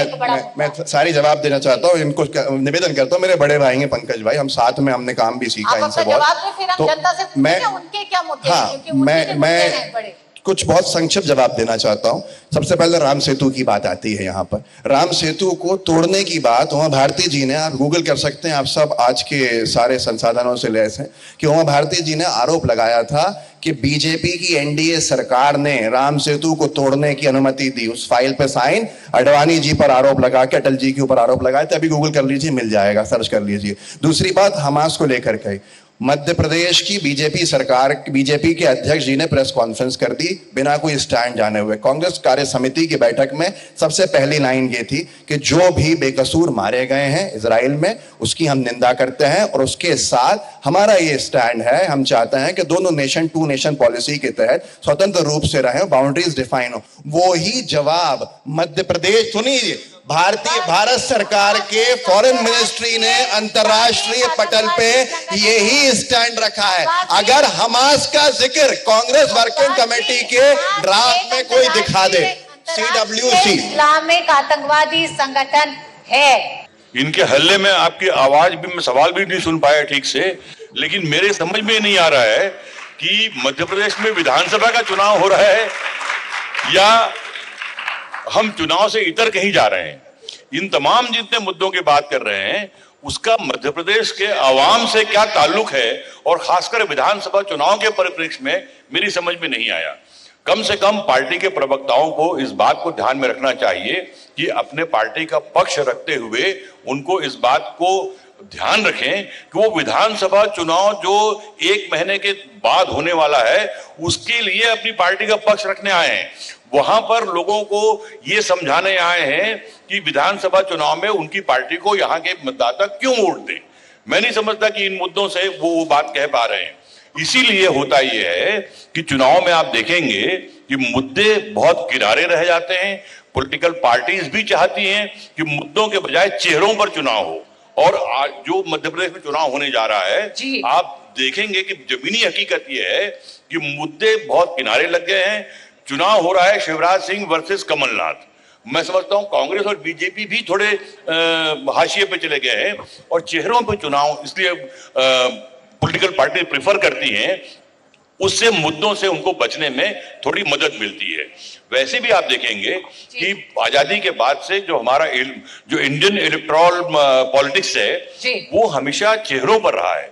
मैं सारी जवाब देना चाहता हूँ। इनको निवेदन करता हूँ, मेरे बड़े भाई हैं पंकज भाई, हम साथ में हमने काम भी सीखा इनसे बहुत। तो उनके क्या मुद्दे, मैं कुछ बहुत संक्षिप्त जवाब देना चाहता हूं। सबसे पहले राम सेतु की बात आती है। यहाँ पर राम सेतु को तोड़ने की बात उमा भारती जी ने, आप गूगल कर सकते हैं, आप सब आज के सारे संसाधनों से लैस हैं, कि उमा भारती जी ने आरोप लगाया था कि बीजेपी की NDA सरकार ने राम सेतु को तोड़ने की अनुमति दी। उस फाइल पे साइन अडवाणी जी पर आरोप लगा के, अटल जी के ऊपर आरोप लगाए थे। अभी गूगल कर लीजिए, मिल जाएगा, सर्च कर लीजिए। दूसरी बात हमास को लेकर कही, मध्य प्रदेश की बीजेपी सरकार, बीजेपी के अध्यक्ष जी ने प्रेस कॉन्फ्रेंस कर दी बिना कोई स्टैंड जाने हुए। कांग्रेस कार्य समिति की बैठक में सबसे पहली लाइन ये थी कि जो भी बेकसूर मारे गए हैं इजराइल में, उसकी हम निंदा करते हैं और उसके साथ हमारा ये स्टैंड है, हम चाहते हैं कि दोनों नेशन टू नेशन पॉलिसी के तहत स्वतंत्र रूप से रहें, बाउंड्रीज डिफाइन हो। वो ही जवाब मध्य प्रदेश, सुनिए, भारत सरकार के फॉरेन मिनिस्ट्री ने अंतरराष्ट्रीय पटल पे यही स्टैंड रखा है। अगर हमास का जिक्र कांग्रेस वर्किंग कमेटी के ड्राफ्ट में कोई दिखा दे, CWC इस्लामिक आतंकवादी संगठन है। इनके हल्ले में आपकी आवाज भी, मैं सवाल भी नहीं सुन पाया ठीक से, लेकिन मेरे समझ में नहीं आ रहा है कि मध्य प्रदेश में विधानसभा का चुनाव हो रहा है या हम चुनाव से इतर कहीं जा रहे हैं। इन तमाम जितने मुद्दों की बात कर रहे हैं उसका मध्य प्रदेश के आवाम से क्या ताल्लुक है, और खासकर विधानसभा चुनाव के परिप्रेक्ष्य में मेरी समझ में नहीं आया। कम से कम पार्टी के प्रवक्ताओं को इस बात को ध्यान में रखना चाहिए कि अपने पार्टी का पक्ष रखते हुए उनको इस बात को ध्यान रखें कि वो विधानसभा चुनाव जो 1 महीने के बाद होने वाला है उसके लिए अपनी पार्टी का पक्ष रखने आए हैं। वहां पर लोगों को ये समझाने आए हैं कि विधानसभा चुनाव में उनकी पार्टी को यहाँ के मतदाता क्यों वोट दें। मैं नहीं समझता कि इन मुद्दों से वो बात कह पा रहे हैं। इसीलिए होता ये है कि चुनाव में आप देखेंगे कि मुद्दे बहुत किनारे रह जाते हैं। पॉलिटिकल पार्टीज भी चाहती हैं कि मुद्दों के बजाय चेहरों पर चुनाव हो, और आज जो मध्य प्रदेश में चुनाव होने जा रहा है आप देखेंगे कि जमीनी हकीकत ये है कि मुद्दे बहुत किनारे लग गए हैं। चुनाव हो रहा है शिवराज सिंह वर्सेस कमलनाथ। मैं समझता हूं कांग्रेस और बीजेपी भी थोड़े हाशिए पे चले गए हैं और चेहरों पे चुनाव इसलिए पॉलिटिकल पार्टी प्रेफर करती हैं, उससे मुद्दों से उनको बचने में थोड़ी मदद मिलती है। वैसे भी आप देखेंगे कि आजादी के बाद से जो हमारा जो इंडियन इलेक्टोरल पॉलिटिक्स है वो हमेशा चेहरों पर रहा है,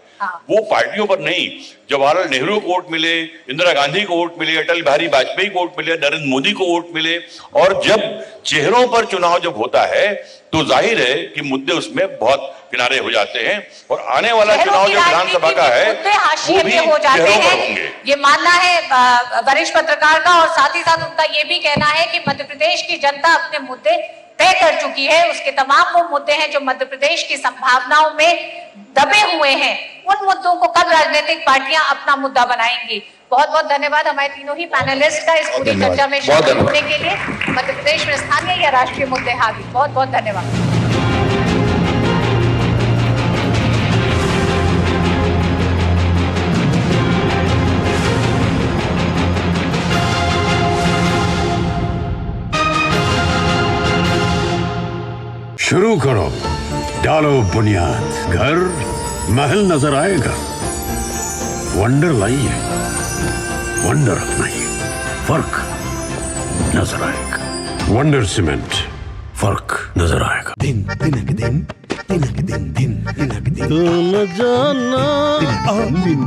वो पार्टियों पर नहीं। जवाहरलाल नेहरू को वोट मिले, इंदिरा गांधी को वोट मिले, अटल बिहारी वाजपेयी को वोट मिले, नरेंद्र मोदी को वोट मिले, और जब चेहरों पर चुनाव जब होता है तो जाहिर है कि मुद्दे उसमें बहुत किनारे हो जाते हैं। और आने वाला चुनाव जो विधानसभा का है वो भी चेहरों पर होंगे, ये मानना है वरिष्ठ पत्रकार का। और साथ ही साथ उनका ये भी कहना है कि मध्य प्रदेश की जनता अपने मुद्दे तय कर चुकी है। उसके तमाम वो मुद्दे हैं जो मध्य प्रदेश की संभावनाओं में दबे हुए हैं, उन मुद्दों को कब राजनीतिक पार्टियां अपना मुद्दा बनाएंगी। बहुत बहुत धन्यवाद हमारे तीनों ही पैनलिस्ट का इस पूरी चर्चा में शामिल होने के लिए। मध्य प्रदेश में स्थानीय या राष्ट्रीय मुद्दे हावी, बहुत बहुत धन्यवाद। शुरू करो, डालो बुनियाद, घर महल नजर आएगा। वंडर लाइए, वंडर अपनाइए, फर्क नजर आएगा। वंडर सीमेंट, फर्क नजर आएगा। दिन तिनक दिन तिनक दिन दिन तिनक दिन तुम जाना दिन।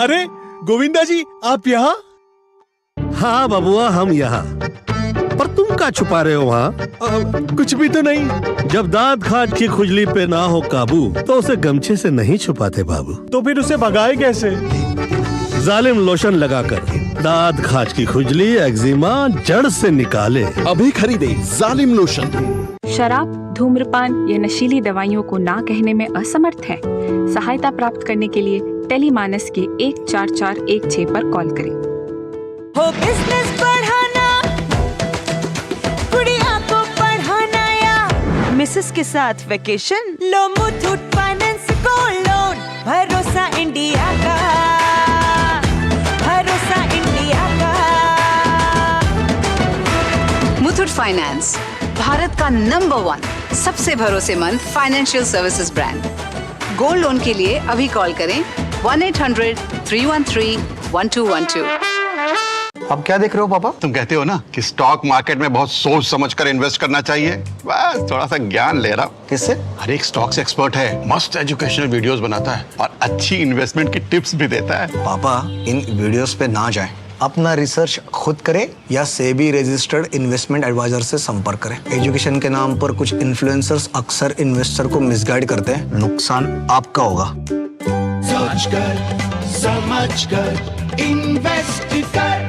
अरे गोविंदा जी, आप यहाँ? हाँ बबुआ, हम यहाँ। पर तुम क्या छुपा रहे हो वहाँ? कुछ भी तो नहीं। जब दांत खाज की खुजली पे ना हो काबू तो उसे गमछे से नहीं छुपाते बाबू। तो फिर उसे भगाए कैसे? जालिम लोशन लगाकर दांत खाज की खुजली एक्जिमा जड़ से निकाले। अभी खरीदे जालिम लोशन। शराब, धूम्रपान या नशीली दवाइयों को ना कहने में असमर्थ हैं? सहायता प्राप्त करने के लिए टेलीमानस के 14416 पर कॉल करें। हो बिजनेस बढ़ाना, गुड़िया को पढ़ाना या मिसेस के साथ वेकेशन, लो मुथूट फाइनेंस गोल्ड लोन। भरोसा इंडिया का, भरोसा इंडिया का। मुथूट फाइनेंस, भारत का नंबर 1 सबसे भरोसेमंद financial services brand. Gold loan के लिए अभी कॉल करें 1-800-313-1212। अब क्या देख रहे हो पापा? तुम कहते हो ना कि स्टॉक मार्केट में बहुत सोच समझकर इन्वेस्ट करना चाहिए, बस थोड़ा सा ज्ञान ले रहा हूं। किससे? हर एक स्टॉक्स एक्सपर्ट है, मस्त एजुकेशनल वीडियोस बनाता है और अच्छी इन्वेस्टमेंट की टिप्स भी देता है। पापा, इन वीडियोस पे ना जाएं, अपना रिसर्च खुद करें या सेबी रजिस्टर्ड इन्वेस्टमेंट एडवाइजर से संपर्क करें। एजुकेशन के नाम पर कुछ इन्फ्लुएंसर्स अक्सर इन्वेस्टर को मिसगाइड करते हैं, नुकसान आपका होगा। सोच कर समझ कर इन्वेस्ट कर।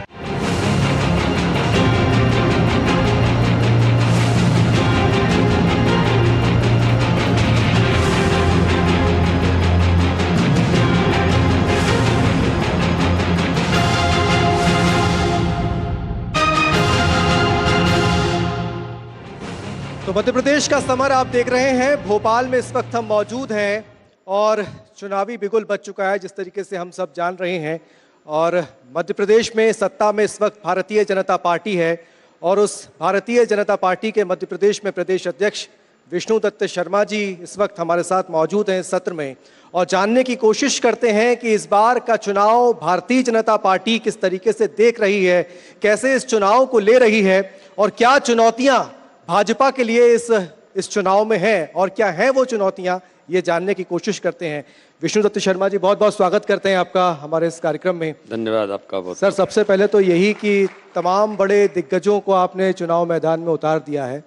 तो मध्य प्रदेश का समर आप देख रहे हैं। भोपाल में इस वक्त हम मौजूद हैं और चुनावी बिगुल बज चुका है जिस तरीके से हम सब जान रहे हैं। और मध्य प्रदेश में सत्ता में इस वक्त भारतीय जनता पार्टी है और उस भारतीय जनता पार्टी के मध्य प्रदेश में प्रदेश अध्यक्ष विष्णुदत्त शर्मा जी इस वक्त हमारे साथ मौजूद हैं इस सत्र में और जानने की कोशिश करते हैं कि इस बार का चुनाव भारतीय जनता पार्टी किस तरीके से देख रही है, कैसे इस चुनाव को ले रही है और क्या चुनौतियां भाजपा के लिए इस चुनाव में है और क्या है वो चुनौतियां, ये जानने की कोशिश करते हैं। विष्णुदत्त शर्मा जी बहुत बहुत स्वागत करते हैं आपका हमारे इस कार्यक्रम में। धन्यवाद आपका बहुत। सर सबसे पहले तो यही कि तमाम बड़े दिग्गजों को आपने चुनाव मैदान में उतार दिया है,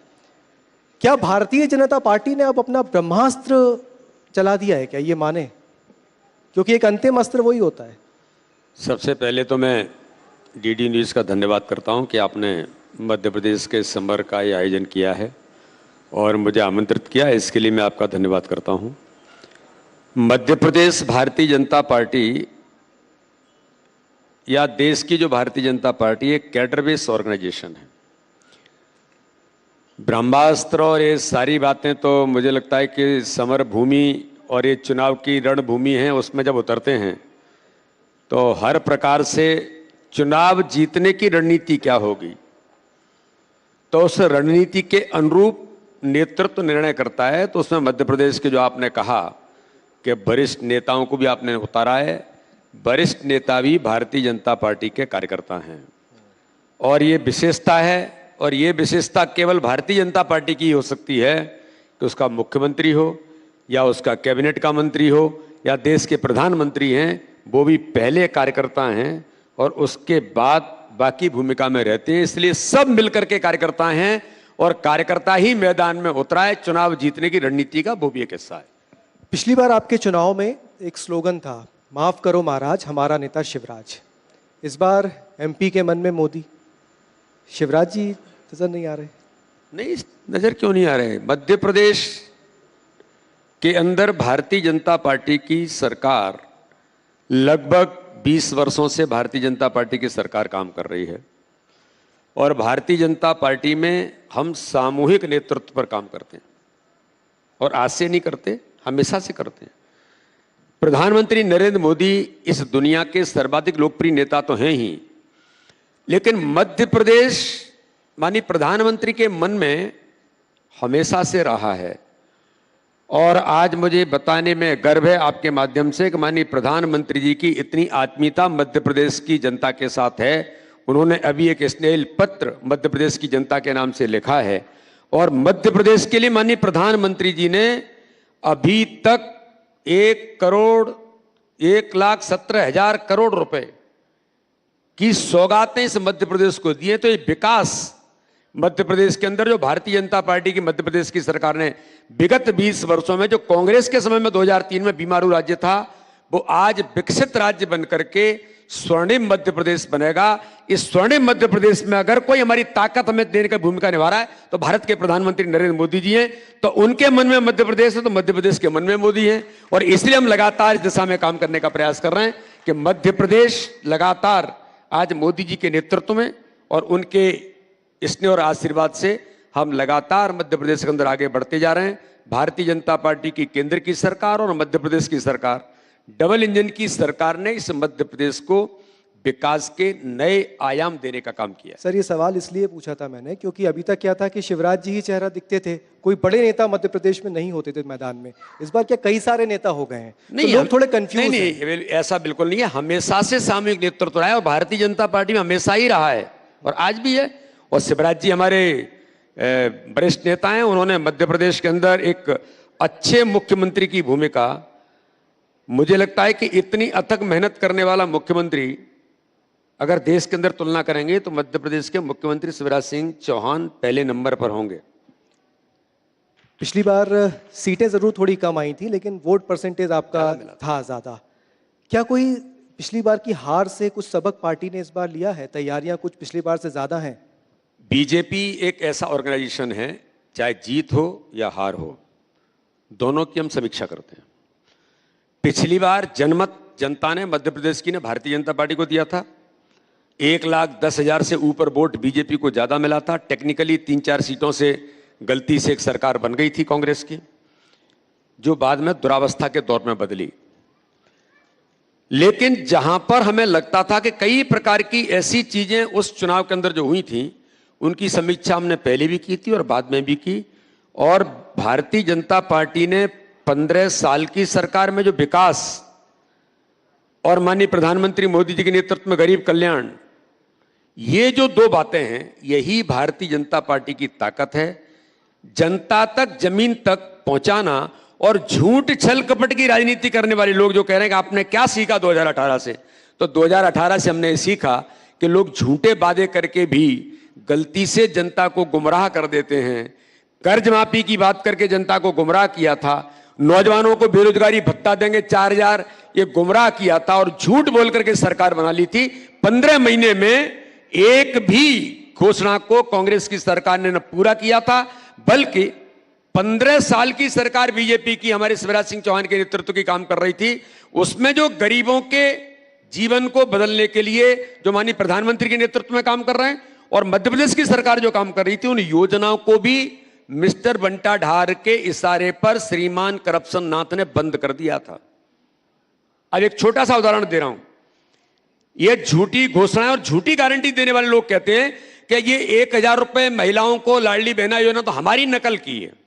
क्या भारतीय जनता पार्टी ने अब अपना ब्रह्मास्त्र चला दिया है, क्या ये माने? क्योंकि एक अंतिम अस्त्र वही होता है। सबसे पहले तो मैं डीडी न्यूज़ का धन्यवाद करता हूं कि आपने मध्य प्रदेश के समर का ये आयोजन किया है और मुझे आमंत्रित किया, इसके लिए मैं आपका धन्यवाद करता हूं। मध्य प्रदेश भारतीय जनता पार्टी या देश की जो भारतीय जनता पार्टी एक कैडर बेस्ड ऑर्गेनाइजेशन है। ब्रह्मास्त्र और ये सारी बातें तो मुझे लगता है कि समर भूमि और ये चुनाव की रणभूमि है, उसमें जब उतरते हैं तो हर प्रकार से चुनाव जीतने की रणनीति क्या होगी तो उस रणनीति के अनुरूप नेतृत्व निर्णय करता है। तो उसमें मध्य प्रदेश के जो आपने कहा कि वरिष्ठ नेताओं को भी आपने उतारा है, वरिष्ठ नेता भी भारतीय जनता पार्टी के कार्यकर्ता हैं और ये विशेषता है और ये विशेषता केवल भारतीय जनता पार्टी की हो सकती है कि उसका मुख्यमंत्री हो या उसका कैबिनेट का मंत्री हो या देश के प्रधानमंत्री हैं वो भी पहले कार्यकर्ता हैं और उसके बाद बाकी भूमिका में रहते हैं। इसलिए सब मिलकर के कार्यकर्ता हैं और कार्यकर्ता ही मैदान में उतरा है। चुनाव जीतने की रणनीति का वो भी एक हिस्सा है। पिछली बार आपके चुनाव में एक स्लोगन था, माफ करो महाराज हमारा नेता शिवराज। इस बार एमपी के मन में मोदी, शिवराज जी नजर नहीं आ रहे? नहीं, नजर क्यों नहीं आ रहे? मध्य प्रदेश के अंदर भारतीय जनता पार्टी की सरकार लगभग 20 वर्षों से भारतीय जनता पार्टी की सरकार काम कर रही है और भारतीय जनता पार्टी में हम सामूहिक नेतृत्व पर काम करते हैं और आज से नहीं करते, हमेशा से करते हैं। प्रधानमंत्री नरेंद्र मोदी इस दुनिया के सर्वाधिक लोकप्रिय नेता तो हैं ही, लेकिन मध्य प्रदेश माननीय प्रधानमंत्री के मन में हमेशा से रहा है और आज मुझे बताने में गर्व है आपके माध्यम से कि माननीय प्रधानमंत्री जी की इतनी आत्मीयता मध्य प्रदेश की जनता के साथ है। उन्होंने अभी एक स्नेह पत्र मध्य प्रदेश की जनता के नाम से लिखा है और मध्य प्रदेश के लिए माननीय प्रधानमंत्री जी ने अभी तक 1,17,000 करोड़ रुपए की सौगातें इस मध्य प्रदेश को दी हैं। तो ये विकास मध्य प्रदेश के अंदर जो भारतीय जनता पार्टी की मध्य प्रदेश की सरकार ने विगत 20 वर्षों में, जो कांग्रेस के समय में 2003 में बीमारू राज्य था, वो आज विकसित राज्य बन करके स्वर्णिम मध्य प्रदेश बनेगा। इस स्वर्णिम मध्य प्रदेश में अगर कोई हमारी ताकत हमें देने की भूमिका निभा रहा है तो भारत के प्रधानमंत्री नरेंद्र मोदी जी हैं। तो उनके मन में मध्य प्रदेश है तो मध्य प्रदेश के मन में मोदी हैं और इसलिए हम लगातार इस दिशा में काम करने का प्रयास कर रहे हैं कि मध्य प्रदेश लगातार आज मोदी जी के नेतृत्व में और उनके स्नेह और आशीर्वाद से हम लगातार मध्य प्रदेश के अंदर आगे बढ़ते जा रहे हैं। भारतीय जनता पार्टी की केंद्र की सरकार और मध्य प्रदेश की सरकार, डबल इंजन की सरकार ने इस मध्य प्रदेश को विकास के नए आयाम देने का काम किया। सर ये सवाल इसलिए पूछा था मैंने क्योंकि अभी तक क्या था कि शिवराज जी ही चेहरा दिखते थे, कोई बड़े नेता मध्य प्रदेश में नहीं होते थे मैदान में। इस बार क्या कई सारे नेता हो गए हैं? नहीं, तो लोग थोड़े कंफ्यूज नहीं, ऐसा बिल्कुल नहीं है। हमेशा से सामूहिक नेतृत्व रहा है और भारतीय जनता पार्टी में हमेशा ही रहा है और आज भी है। और शिवराज जी हमारे वरिष्ठ नेता हैं, उन्होंने मध्य प्रदेश के अंदर एक अच्छे मुख्यमंत्री की भूमिका, मुझे लगता है कि इतनी अथक मेहनत करने वाला मुख्यमंत्री अगर देश के अंदर तुलना करेंगे तो मध्य प्रदेश के मुख्यमंत्री शिवराज सिंह चौहान पहले नंबर पर होंगे। पिछली बार सीटें जरूर थोड़ी कम आई थी लेकिन वोट परसेंटेज आपका था ज्यादा। क्या कोई पिछली बार की हार से कुछ सबक पार्टी ने इस बार लिया है? तैयारियां कुछ पिछली बार से ज्यादा हैं? बीजेपी एक ऐसा ऑर्गेनाइजेशन है, चाहे जीत हो या हार हो, दोनों की हम समीक्षा करते हैं। पिछली बार जनमत जनता ने मध्य प्रदेश की ने भारतीय जनता पार्टी को दिया था। 1,10,000 से ऊपर वोट बीजेपी को ज्यादा मिला था। टेक्निकली 3-4 सीटों से गलती से एक सरकार बन गई थी कांग्रेस की, जो बाद में दुरावस्था के दौर में बदली। लेकिन जहां पर हमें लगता था कि कई प्रकार की ऐसी चीजें उस चुनाव के अंदर जो हुई थी, उनकी समीक्षा हमने पहले भी की थी और बाद में भी की। और भारतीय जनता पार्टी ने 15 साल की सरकार में जो विकास और माननीय प्रधानमंत्री मोदी जी के नेतृत्व में गरीब कल्याण, ये जो दो बातें हैं, यही भारतीय जनता पार्टी की ताकत है। जनता तक, जमीन तक पहुंचाना। और झूठ छल कपट की राजनीति करने वाले लोग जो कह रहे हैं कि आपने क्या सीखा 2018 से, तो 2018 से हमने सीखा कि लोग झूठे वादे करके भी गलती से जनता को गुमराह कर देते हैं। कर्ज माफी की बात करके जनता को गुमराह किया था, नौजवानों को बेरोजगारी भत्ता देंगे 4,000, ये गुमराह किया था और झूठ बोल करके सरकार बना ली थी। 15 महीने में एक भी घोषणा को कांग्रेस की सरकार ने न पूरा किया था, बल्कि 15 साल की सरकार बीजेपी की हमारे शिवराज सिंह चौहान के नेतृत्व की काम कर रही थी। उसमें जो गरीबों के जीवन को बदलने के लिए जो माननीय प्रधानमंत्री के नेतृत्व में काम कर रहे हैं, और मध्य प्रदेश की सरकार जो काम कर रही थी, उन योजनाओं को भी मिस्टर बंटा ढार के इशारे पर श्रीमान करप्शन नाथ ने बंद कर दिया था। अब एक छोटा सा उदाहरण दे रहा हूं। ये झूठी घोषणाएं और झूठी गारंटी देने वाले लोग कहते हैं कि ये 1,000 रुपए महिलाओं को लाडली बहना योजना तो हमारी नकल की है।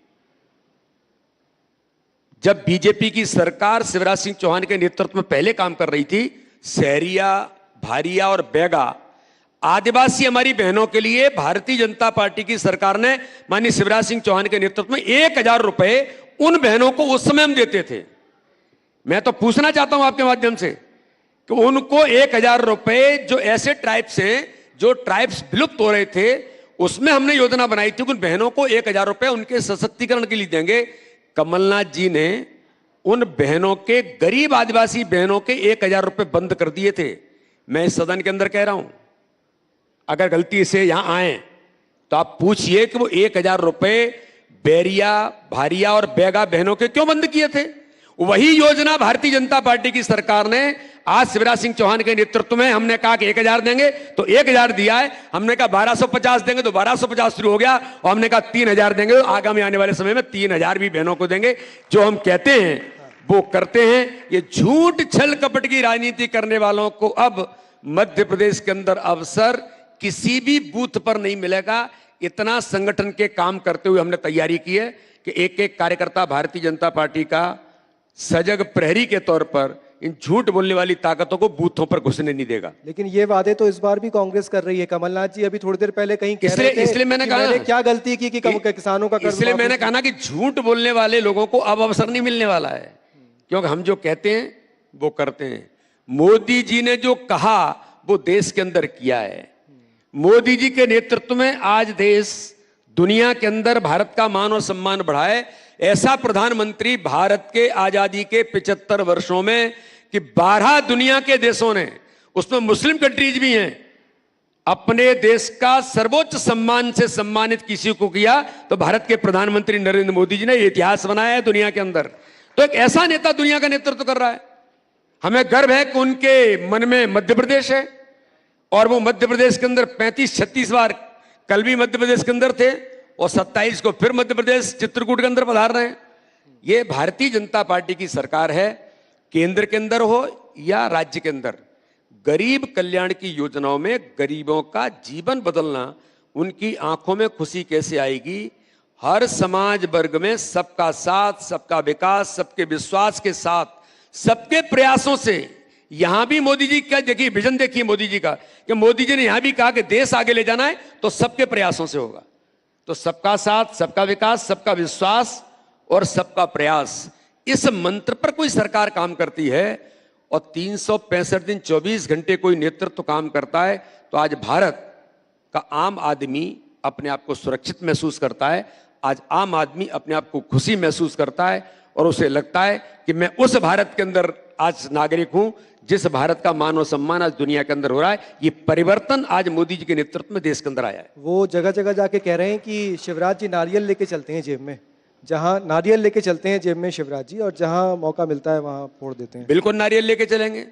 जब बीजेपी की सरकार शिवराज सिंह चौहान के नेतृत्व में पहले काम कर रही थी, सहरिया, भारिया और बैगा आदिवासी हमारी बहनों के लिए भारतीय जनता पार्टी की सरकार ने माननीय शिवराज सिंह चौहान के नेतृत्व में 1,000 रुपए उन बहनों को उस समय हम देते थे। मैं तो पूछना चाहता हूं आपके माध्यम से कि उनको 1,000 रुपए जो ऐसे ट्राइब्स हैं, जो ट्राइब्स विलुप्त हो रहे थे, उसमें हमने योजना बनाई थी कि उन बहनों को 1,000 रुपए उनके सशक्तिकरण के लिए देंगे। कमलनाथ जी ने उन बहनों के, गरीब आदिवासी बहनों के 1,000 रुपए बंद कर दिए थे। मैं इस सदन के अंदर कह रहा हूं, अगर गलती से यहां आए तो आप पूछिए कि वो 1,000 रुपए बैरिया, भारिया और बैगा बहनों के क्यों बंद किए थे। वही योजना भारतीय जनता पार्टी की सरकार ने आज शिवराज सिंह चौहान के नेतृत्व में, हमने कहा कि 1,000 देंगे तो 1,000 दिया है। हमने कहा 1,250 देंगे तो 1,250 शुरू हो गया, और हमने कहा 3,000 देंगे तो आगामी आने वाले समय में 3,000 भी बहनों को देंगे। जो हम कहते हैं वो करते हैं। ये झूठ छल कपट की राजनीति करने वालों को अब मध्य प्रदेश के अंदर अवसर किसी भी बूथ पर नहीं मिलेगा। इतना संगठन के काम करते हुए हमने तैयारी की है कि एक एक कार्यकर्ता भारतीय जनता पार्टी का सजग प्रहरी के तौर पर इन झूठ बोलने वाली ताकतों को बूथों पर घुसने नहीं देगा। लेकिन ये वादे तो इस बार भी कांग्रेस कर रही है। कमलनाथ जी अभी थोड़ी देर पहले कहीं कह रहे थे इसलिए मैंने कहा मैंने क्या गलती की कि किसानों का कर्ज इसलिए माफ मैंने कहा ना कि झूठ बोलने वाले लोगों को अब अवसर नहीं मिलने वाला है, क्योंकि हम जो कहते हैं वो करते हैं। मोदी जी ने जो कहा वो देश के अंदर किया है। मोदी जी के नेतृत्व में आज देश दुनिया के अंदर भारत का मान और सम्मान बढ़ाए, ऐसा प्रधानमंत्री भारत के आजादी के 75 वर्षों में कि 12 दुनिया के देशों ने, उसमें मुस्लिम कंट्रीज भी हैं, अपने देश का सर्वोच्च सम्मान से सम्मानित किसी को किया तो भारत के प्रधानमंत्री नरेंद्र मोदी जी ने इतिहास बनाया है दुनिया के अंदर। तो एक ऐसा नेता दुनिया का नेतृत्व कर रहा है। हमें गर्व है कि उनके मन में मध्य प्रदेश है, और वो मध्य प्रदेश के अंदर 35-36 बार कल भी मध्य प्रदेश के अंदर थे, और 27 को फिर मध्य प्रदेश चित्रकूट के अंदर पधार रहे हैं। ये भारतीय जनता पार्टी की सरकार है, केंद्र के अंदर हो या राज्य के अंदर। गरीब कल्याण की योजनाओं में गरीबों का जीवन बदलना, उनकी आंखों में खुशी कैसे आएगी। हर समाज वर्ग में सबका साथ, सबका विकास, सबके विश्वास के साथ, सबके प्रयासों से। यहां भी मोदी जी का देखिए विजन, देखिए मोदी जी का, कि मोदी जी ने यहां भी कहा कि देश आगे ले जाना है तो सबके प्रयासों से होगा। तो सबका साथ, सबका विकास, सबका विश्वास और सबका प्रयास, इस मंत्र पर कोई सरकार काम करती है और 365 दिन 24 घंटे कोई नेतृत्व काम करता है, तो आज भारत का आम आदमी अपने आप को सुरक्षित महसूस करता है। आज आम आदमी अपने आप को खुशी महसूस करता है, और उसे लगता है कि मैं उस भारत के अंदर आज नागरिक हूं जिस भारत का मान और सम्मान आज दुनिया के अंदर हो रहा है। ये परिवर्तन आज मोदी जी के नेतृत्व में देश के अंदर आया है। वो जगह जगह जाके कह रहे हैं कि शिवराज जी नारियल लेके चलते हैं जेब में, जहां नारियल लेके चलते हैं जेब में शिवराज जी, और जहां मौका मिलता है वहां फोड़ देते हैं। बिल्कुल नारियल लेके चलेंगे,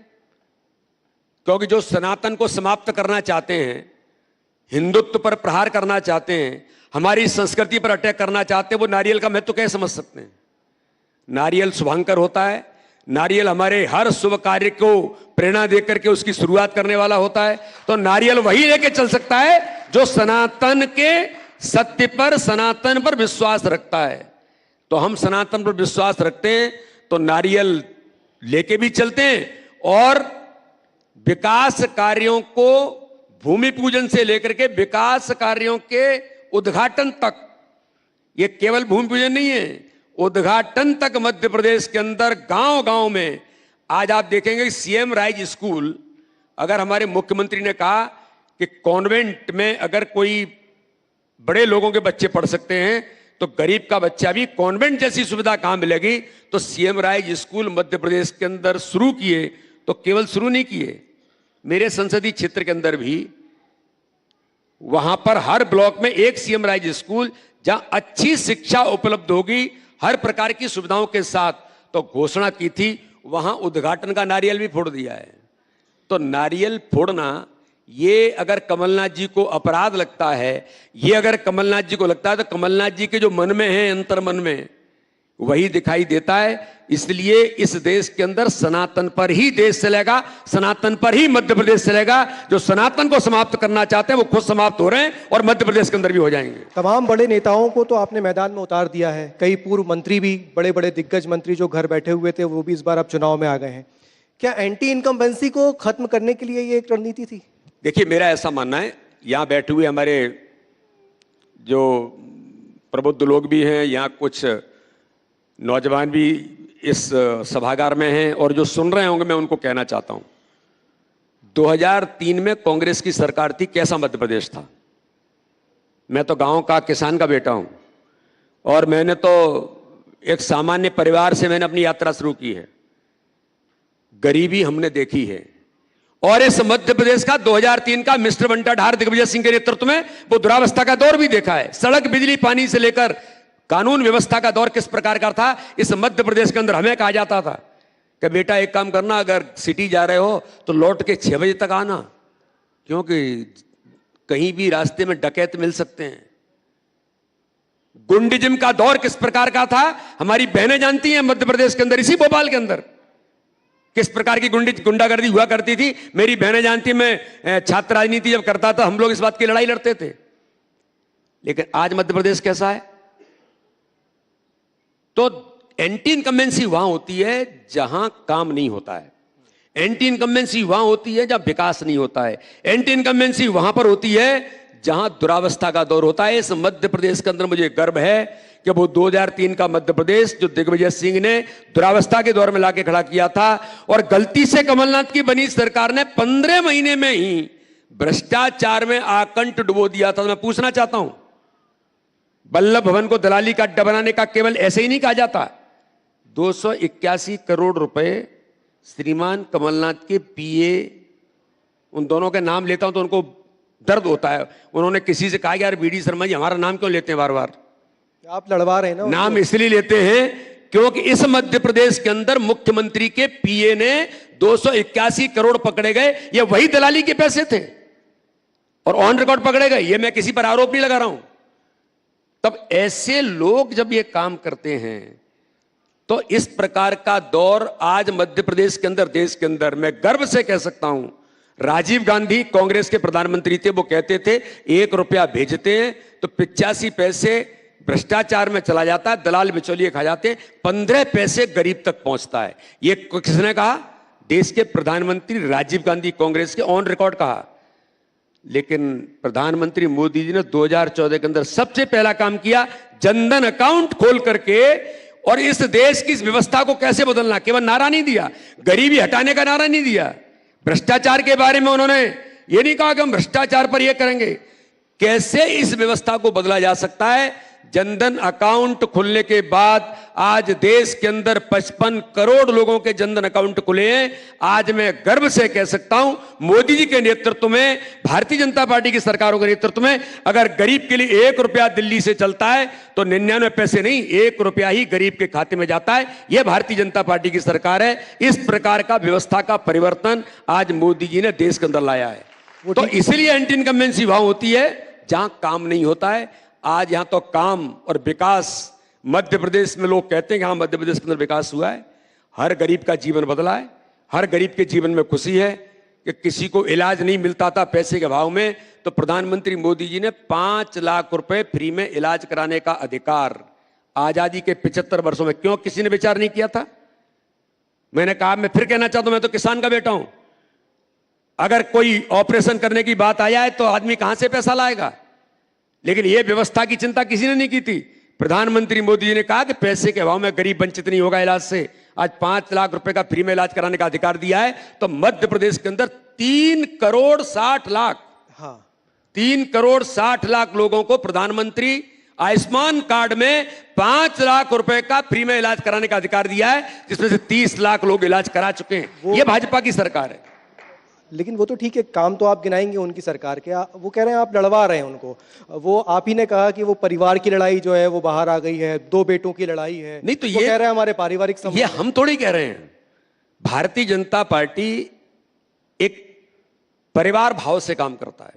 क्योंकि जो सनातन को समाप्त करना चाहते हैं, हिंदुत्व पर प्रहार करना चाहते हैं, हमारी संस्कृति पर अटैक करना चाहते हैं, वो नारियल का महत्व कैसे समझ सकते हैं। नारियल शुभंकर होता है, नारियल हमारे हर शुभ कार्य को प्रेरणा देकर के उसकी शुरुआत करने वाला होता है। तो नारियल वही लेके चल सकता है जो सनातन के सत्य पर, सनातन पर विश्वास रखता है। तो हम सनातन पर विश्वास रखते हैं तो नारियल लेके भी चलते हैं, और विकास कार्यों को भूमि पूजन से लेकर के विकास कार्यों के उद्घाटन तक, ये केवल भूमि पूजन नहीं है, उद्घाटन तक मध्य प्रदेश के अंदर गांव गांव में आज आप देखेंगे सीएम राइज स्कूल। अगर हमारे मुख्यमंत्री ने कहा कि कॉन्वेंट में अगर कोई बड़े लोगों के बच्चे पढ़ सकते हैं तो गरीब का बच्चा भी कॉन्वेंट जैसी सुविधा कहां मिलेगी। तो CM rise school Madhya Pradesh के अंदर शुरू किए, तो केवल शुरू नहीं किए, मेरे संसदीय क्षेत्र के अंदर भी वहां पर हर ब्लॉक में एक सीएम राइज स्कूल जहां अच्छी शिक्षा उपलब्ध होगी हर प्रकार की सुविधाओं के साथ, तो घोषणा की थी, वहां उद्घाटन का नारियल भी फोड़ दिया है। तो नारियल फोड़ना ये अगर कमलनाथ जी को अपराध लगता है, ये अगर कमलनाथ जी को लगता है, तो कमलनाथ जी के जो मन में है, अंतर मन में, वही दिखाई देता है। इसलिए इस देश के अंदर सनातन पर ही देश चलेगा, सनातन पर ही मध्य प्रदेश चलेगा। जो सनातन को समाप्त करना चाहते हैं वो खुद समाप्त हो रहे हैं और मध्य प्रदेश के अंदर भी हो जाएंगे। तमाम बड़े नेताओं को तो आपने मैदान में उतार दिया है, कई पूर्व मंत्री भी, बड़े बड़े दिग्गज मंत्री जो घर बैठे हुए थे वो भी इस बार अब चुनाव में आ गए हैं। क्या एंटी इनकम्बेंसी को खत्म करने के लिए ये एक रणनीति थी? देखिए, मेरा ऐसा मानना है, यहाँ बैठे हुए हमारे जो प्रबुद्ध लोग भी हैं, यहाँ कुछ नौजवान भी इस सभागार में हैं और जो सुन रहे होंगे, मैं उनको कहना चाहता हूं, 2003 में कांग्रेस की सरकार थी, कैसा मध्य प्रदेश था। मैं तो गांव का किसान का बेटा हूं और मैंने तो एक सामान्य परिवार से मैंने अपनी यात्रा शुरू की है। गरीबी हमने देखी है और इस मध्य प्रदेश का 2003 का मिस्टर बंटा ढार दिग्विजय सिंह के नेतृत्व में वो दुरावस्था का दौर भी देखा है। सड़क, बिजली, पानी से लेकर कानून व्यवस्था का दौर किस प्रकार का था इस मध्य प्रदेश के अंदर। हमें कहा जाता था कि बेटा एक काम करना, अगर सिटी जा रहे हो तो लौट के 6 बजे तक आना, क्योंकि कहीं भी रास्ते में डकैत मिल सकते हैं। गुंडिज्म का दौर किस प्रकार का था हमारी बहनें जानती हैं मध्य प्रदेश के अंदर, इसी भोपाल के अंदर किस प्रकार की गुंडागर्दी हुआ करती थी। मेरी बहनें जानती, मैं छात्र राजनीति जब करता था हम लोग इस बात की लड़ाई लड़ते थे। लेकिन आज मध्य प्रदेश कैसा है? तो एंटी इनकम्बेंसी वहां होती है जहां काम नहीं होता है, एंटी इनकम्बेंसी वहां होती है जहां विकास नहीं होता है, एंटी इनकम्बेंसी वहां पर होती है जहां दुरावस्था का दौर होता है। इस मध्य प्रदेश के अंदर मुझे गर्व है कि वो 2003 का मध्य प्रदेश जो दिग्विजय सिंह ने दुरावस्था के दौर में लाके खड़ा किया था, और गलती से कमलनाथ की बनी सरकार ने 15 महीने में ही भ्रष्टाचार में आकंठ डुबो दिया था। मैं पूछना चाहता हूं, वल्लभ भवन को दलाली का अड्डा बनाने का केवल ऐसे ही नहीं कहा जाता। 281 करोड़ रुपए श्रीमान कमलनाथ के पीए, उन दोनों के नाम लेता हूं तो उनको दर्द होता है। उन्होंने किसी से कहा यार बीडी शर्मा जी हमारा नाम क्यों लेते हैं बार बार? आप लड़वा रहे हैं ना? नाम इसलिए लेते हैं क्योंकि इस मध्य प्रदेश के अंदर मुख्यमंत्री के पीए ने 281 करोड़ पकड़े गए। ये वही दलाली के पैसे थे और ऑन रिकॉर्ड पकड़े गए। ये मैं किसी पर आरोप नहीं लगा रहा हूं। तब ऐसे लोग जब ये काम करते हैं तो इस प्रकार का दौर आज मध्य प्रदेश के अंदर, देश के अंदर, मैं गर्व से कह सकता हूं, राजीव गांधी कांग्रेस के प्रधानमंत्री थे, वो कहते थे 1 रुपया भेजते हैं तो 85 पैसे भ्रष्टाचार में चला जाता है, दलाल बिचौलिए खा जाते हैं, 15 पैसे गरीब तक पहुंचता है। ये किसने कहा? देश के प्रधानमंत्री राजीव गांधी कांग्रेस के, ऑन रिकॉर्ड कहा। लेकिन प्रधानमंत्री मोदी जी ने 2014 के अंदर सबसे पहला काम किया, जनधन अकाउंट खोल करके, और इस देश की व्यवस्था को कैसे बदलना, केवल नारा नहीं दिया, गरीबी हटाने का नारा नहीं दिया, भ्रष्टाचार के बारे में उन्होंने ये नहीं कहा कि हम भ्रष्टाचार पर ये करेंगे, कैसे इस व्यवस्था को बदला जा सकता है जनधन अकाउंट खुलने के बाद आज देश के अंदर 55 करोड़ लोगों के जनधन अकाउंट खुले हैं। आज मैं गर्व से कह सकता हूं, मोदी जी के नेतृत्व में, भारतीय जनता पार्टी की सरकारों के नेतृत्व में अगर गरीब के लिए 1 रुपया दिल्ली से चलता है तो 99 पैसे नहीं, 1 रुपया ही गरीब के खाते में जाता है। यह भारतीय जनता पार्टी की सरकार है। इस प्रकार का व्यवस्था का परिवर्तन आज मोदी जी ने देश के अंदर लाया है। तो इसलिए एंटी इनकम्बेंसी भाव होती है जहां काम नहीं होता है। आज यहां तो काम और विकास, मध्य प्रदेश में लोग कहते हैं कि हाँ मध्य प्रदेश के अंदर विकास हुआ है, हर गरीब का जीवन बदला है, हर गरीब के जीवन में खुशी है। कि किसी को इलाज नहीं मिलता था पैसे के अभाव में, तो प्रधानमंत्री मोदी जी ने 5 लाख रुपए फ्री में इलाज कराने का अधिकार आजादी के 75 वर्षों में क्यों किसी ने विचार नहीं किया था? मैंने कहा, मैं फिर कहना चाहता हूं, मैं तो किसान का बेटा हूं। अगर कोई ऑपरेशन करने की बात आ जाए तो आदमी कहां से पैसा लाएगा? लेकिन यह व्यवस्था की चिंता किसी ने नहीं की थी। प्रधानमंत्री मोदी जी ने कहा कि पैसे के अभाव में गरीब वंचित नहीं होगा इलाज से। आज 5 लाख रुपए का फ्री में इलाज कराने का अधिकार दिया है। तो मध्य प्रदेश के अंदर 3 करोड़ 60 लाख, 3 करोड़ 60 लाख लोगों को प्रधानमंत्री आयुष्मान कार्ड में 5 लाख रुपए का फ्री में इलाज कराने का अधिकार दिया है, जिसमें से 30 लाख लोग इलाज करा चुके हैं। यह भाजपा की सरकार है। लेकिन वो तो ठीक है, काम तो आप गिनाएंगे उनकी सरकार के। वो कह रहे हैं आप लड़वा रहे हैं उनको। वो आप ही ने कहा कि वो परिवार की लड़ाई जो है वो बाहर आ गई है, 2 बेटों की लड़ाई है। नहीं तो ये कह रहे हैं हमारे पारिवारिक संबंध। ये हम थोड़ी कह रहे हैं। भारतीय जनता पार्टी एक परिवार भाव से काम करता है,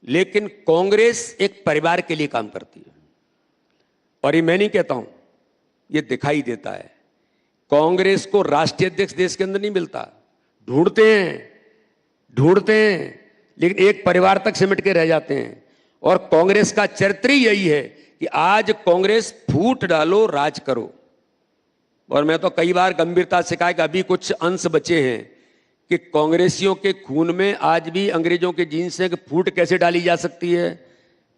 लेकिन कांग्रेस एक परिवार के लिए काम करती है। और ये मैं नहीं कहता हूं, ये दिखाई देता है। कांग्रेस को राष्ट्रीय अध्यक्ष देश के अंदर नहीं मिलता, ढूंढते हैं, लेकिन एक परिवार तक सिमट के रह जाते हैं। और कांग्रेस का चरित्र ही यही है कि आज कांग्रेस फूट डालो, राज करो। और मैं तो कई बार गंभीरता से कहा कि अभी कुछ अंश बचे हैं कि कांग्रेसियों के खून में आज भी अंग्रेजों के जीन्स हैं कि फूट कैसे डाली जा सकती है,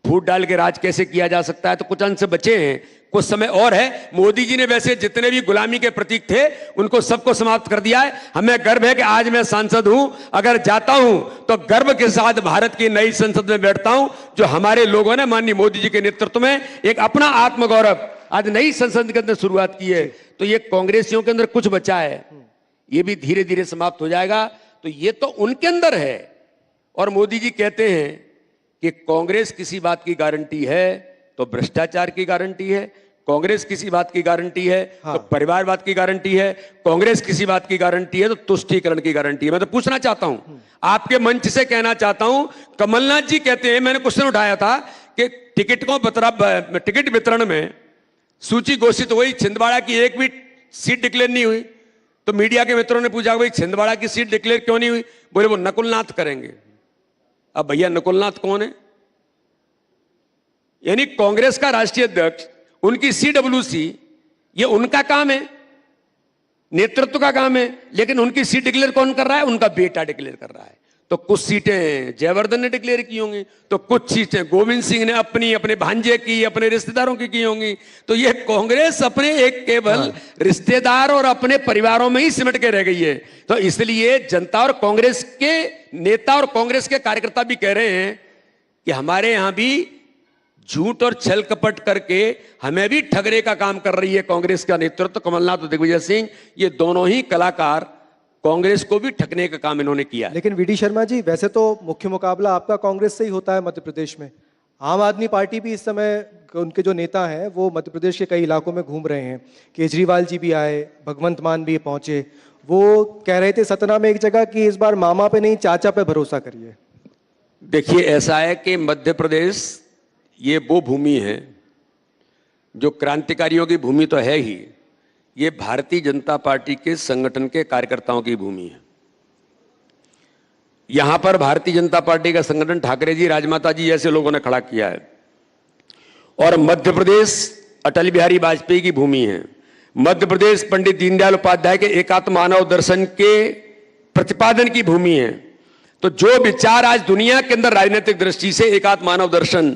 फूट डाल के राज कैसे किया जा सकता है। तो कुछ अंश बचे हैं, कुछ समय और है। मोदी जी ने वैसे जितने भी गुलामी के प्रतीक थे उनको सबको समाप्त कर दिया है। हमें गर्व है कि आज मैं सांसद हूं। अगर जाता हूं तो गर्व के साथ भारत की नई संसद में बैठता हूं, जो हमारे लोगों ने माननीय मोदी जी के नेतृत्व में एक अपना आत्मगौरव आज नई संसद के अंदर शुरुआत की है। तो ये कांग्रेसियों के अंदर कुछ बचा है, ये भी धीरे धीरे समाप्त हो जाएगा। तो ये तो उनके अंदर है। और मोदी जी कहते हैं कि कांग्रेस किसी बात की गारंटी है तो भ्रष्टाचार की गारंटी है, कांग्रेस किसी बात की गारंटी है तो परिवारवाद की गारंटी है, कांग्रेस किसी बात की गारंटी है तो तुष्टीकरण की गारंटी है। मैं तो पूछना चाहता हूं, आपके मंच से कहना चाहता हूं, कमलनाथ जी कहते हैं, मैंने क्वेश्चन उठाया था कि टिकट वितरण में सूची घोषित हुई, छिंदवाड़ा की एक भी सीट डिक्लेयर नहीं हुई। तो मीडिया के मित्रों ने पूछा भाई छिंदवाड़ा की सीट डिक्लेयर क्यों नहीं हुई? बोले वो नकुलनाथ करेंगे। अब भैया नकुलनाथ कौन है? यानी कांग्रेस का राष्ट्रीय अध्यक्ष, उनकी CWC, ये उनका काम है, नेतृत्व का काम है। लेकिन उनकी सीट डिक्लेयर कौन कर रहा है? उनका बेटा डिक्लेयर कर रहा है। तो कुछ सीटें जयवर्धन ने डिक्लेयर की होंगी, तो कुछ सीटें गोविंद सिंह ने अपने भांजे की, अपने रिश्तेदारों की होंगी। तो ये कांग्रेस अपने एक केवल रिश्तेदार और अपने परिवारों में ही सिमट के रह गई है। तो इसलिए जनता और कांग्रेस के नेता और कांग्रेस के कार्यकर्ता भी कह रहे हैं कि हमारे यहां भी झूठ और छल कपट करके हमें भी ठगने का काम कर रही है कांग्रेस का नेतृत्व, कमलनाथ और दिग्विजय सिंह। ये दोनों ही कलाकार कांग्रेस को भी ठगने का काम इन्होंने किया। लेकिन वीडी शर्मा जी, वैसे तो मुख्य मुकाबला आपका कांग्रेस से ही होता है मध्य प्रदेश में। आम आदमी पार्टी भी इस समय, उनके जो नेता हैं वो मध्य प्रदेश के कई इलाकों में घूम रहे हैं। केजरीवाल जी भी आए, भगवंत मान भी पहुंचे। वो कह रहे थे सतना में एक जगह कि इस बार मामा पे नहीं चाचा पे भरोसा करिए। देखिए, ऐसा है कि मध्य प्रदेश ये वो भूमि है जो क्रांतिकारियों की भूमि तो है ही, ये भारतीय जनता पार्टी के संगठन के कार्यकर्ताओं की भूमि है। यहां पर भारतीय जनता पार्टी का संगठन ठाकरे जी, राजमाता जी जैसे लोगों ने खड़ा किया है। और मध्य प्रदेश अटल बिहारी वाजपेयी की भूमि है। मध्य प्रदेश पंडित दीनदयाल उपाध्याय के एकात्म मानव दर्शन के प्रतिपादन की भूमि है। तो जो विचार आज दुनिया के अंदर राजनीतिक दृष्टि से एकात्म मानव दर्शन,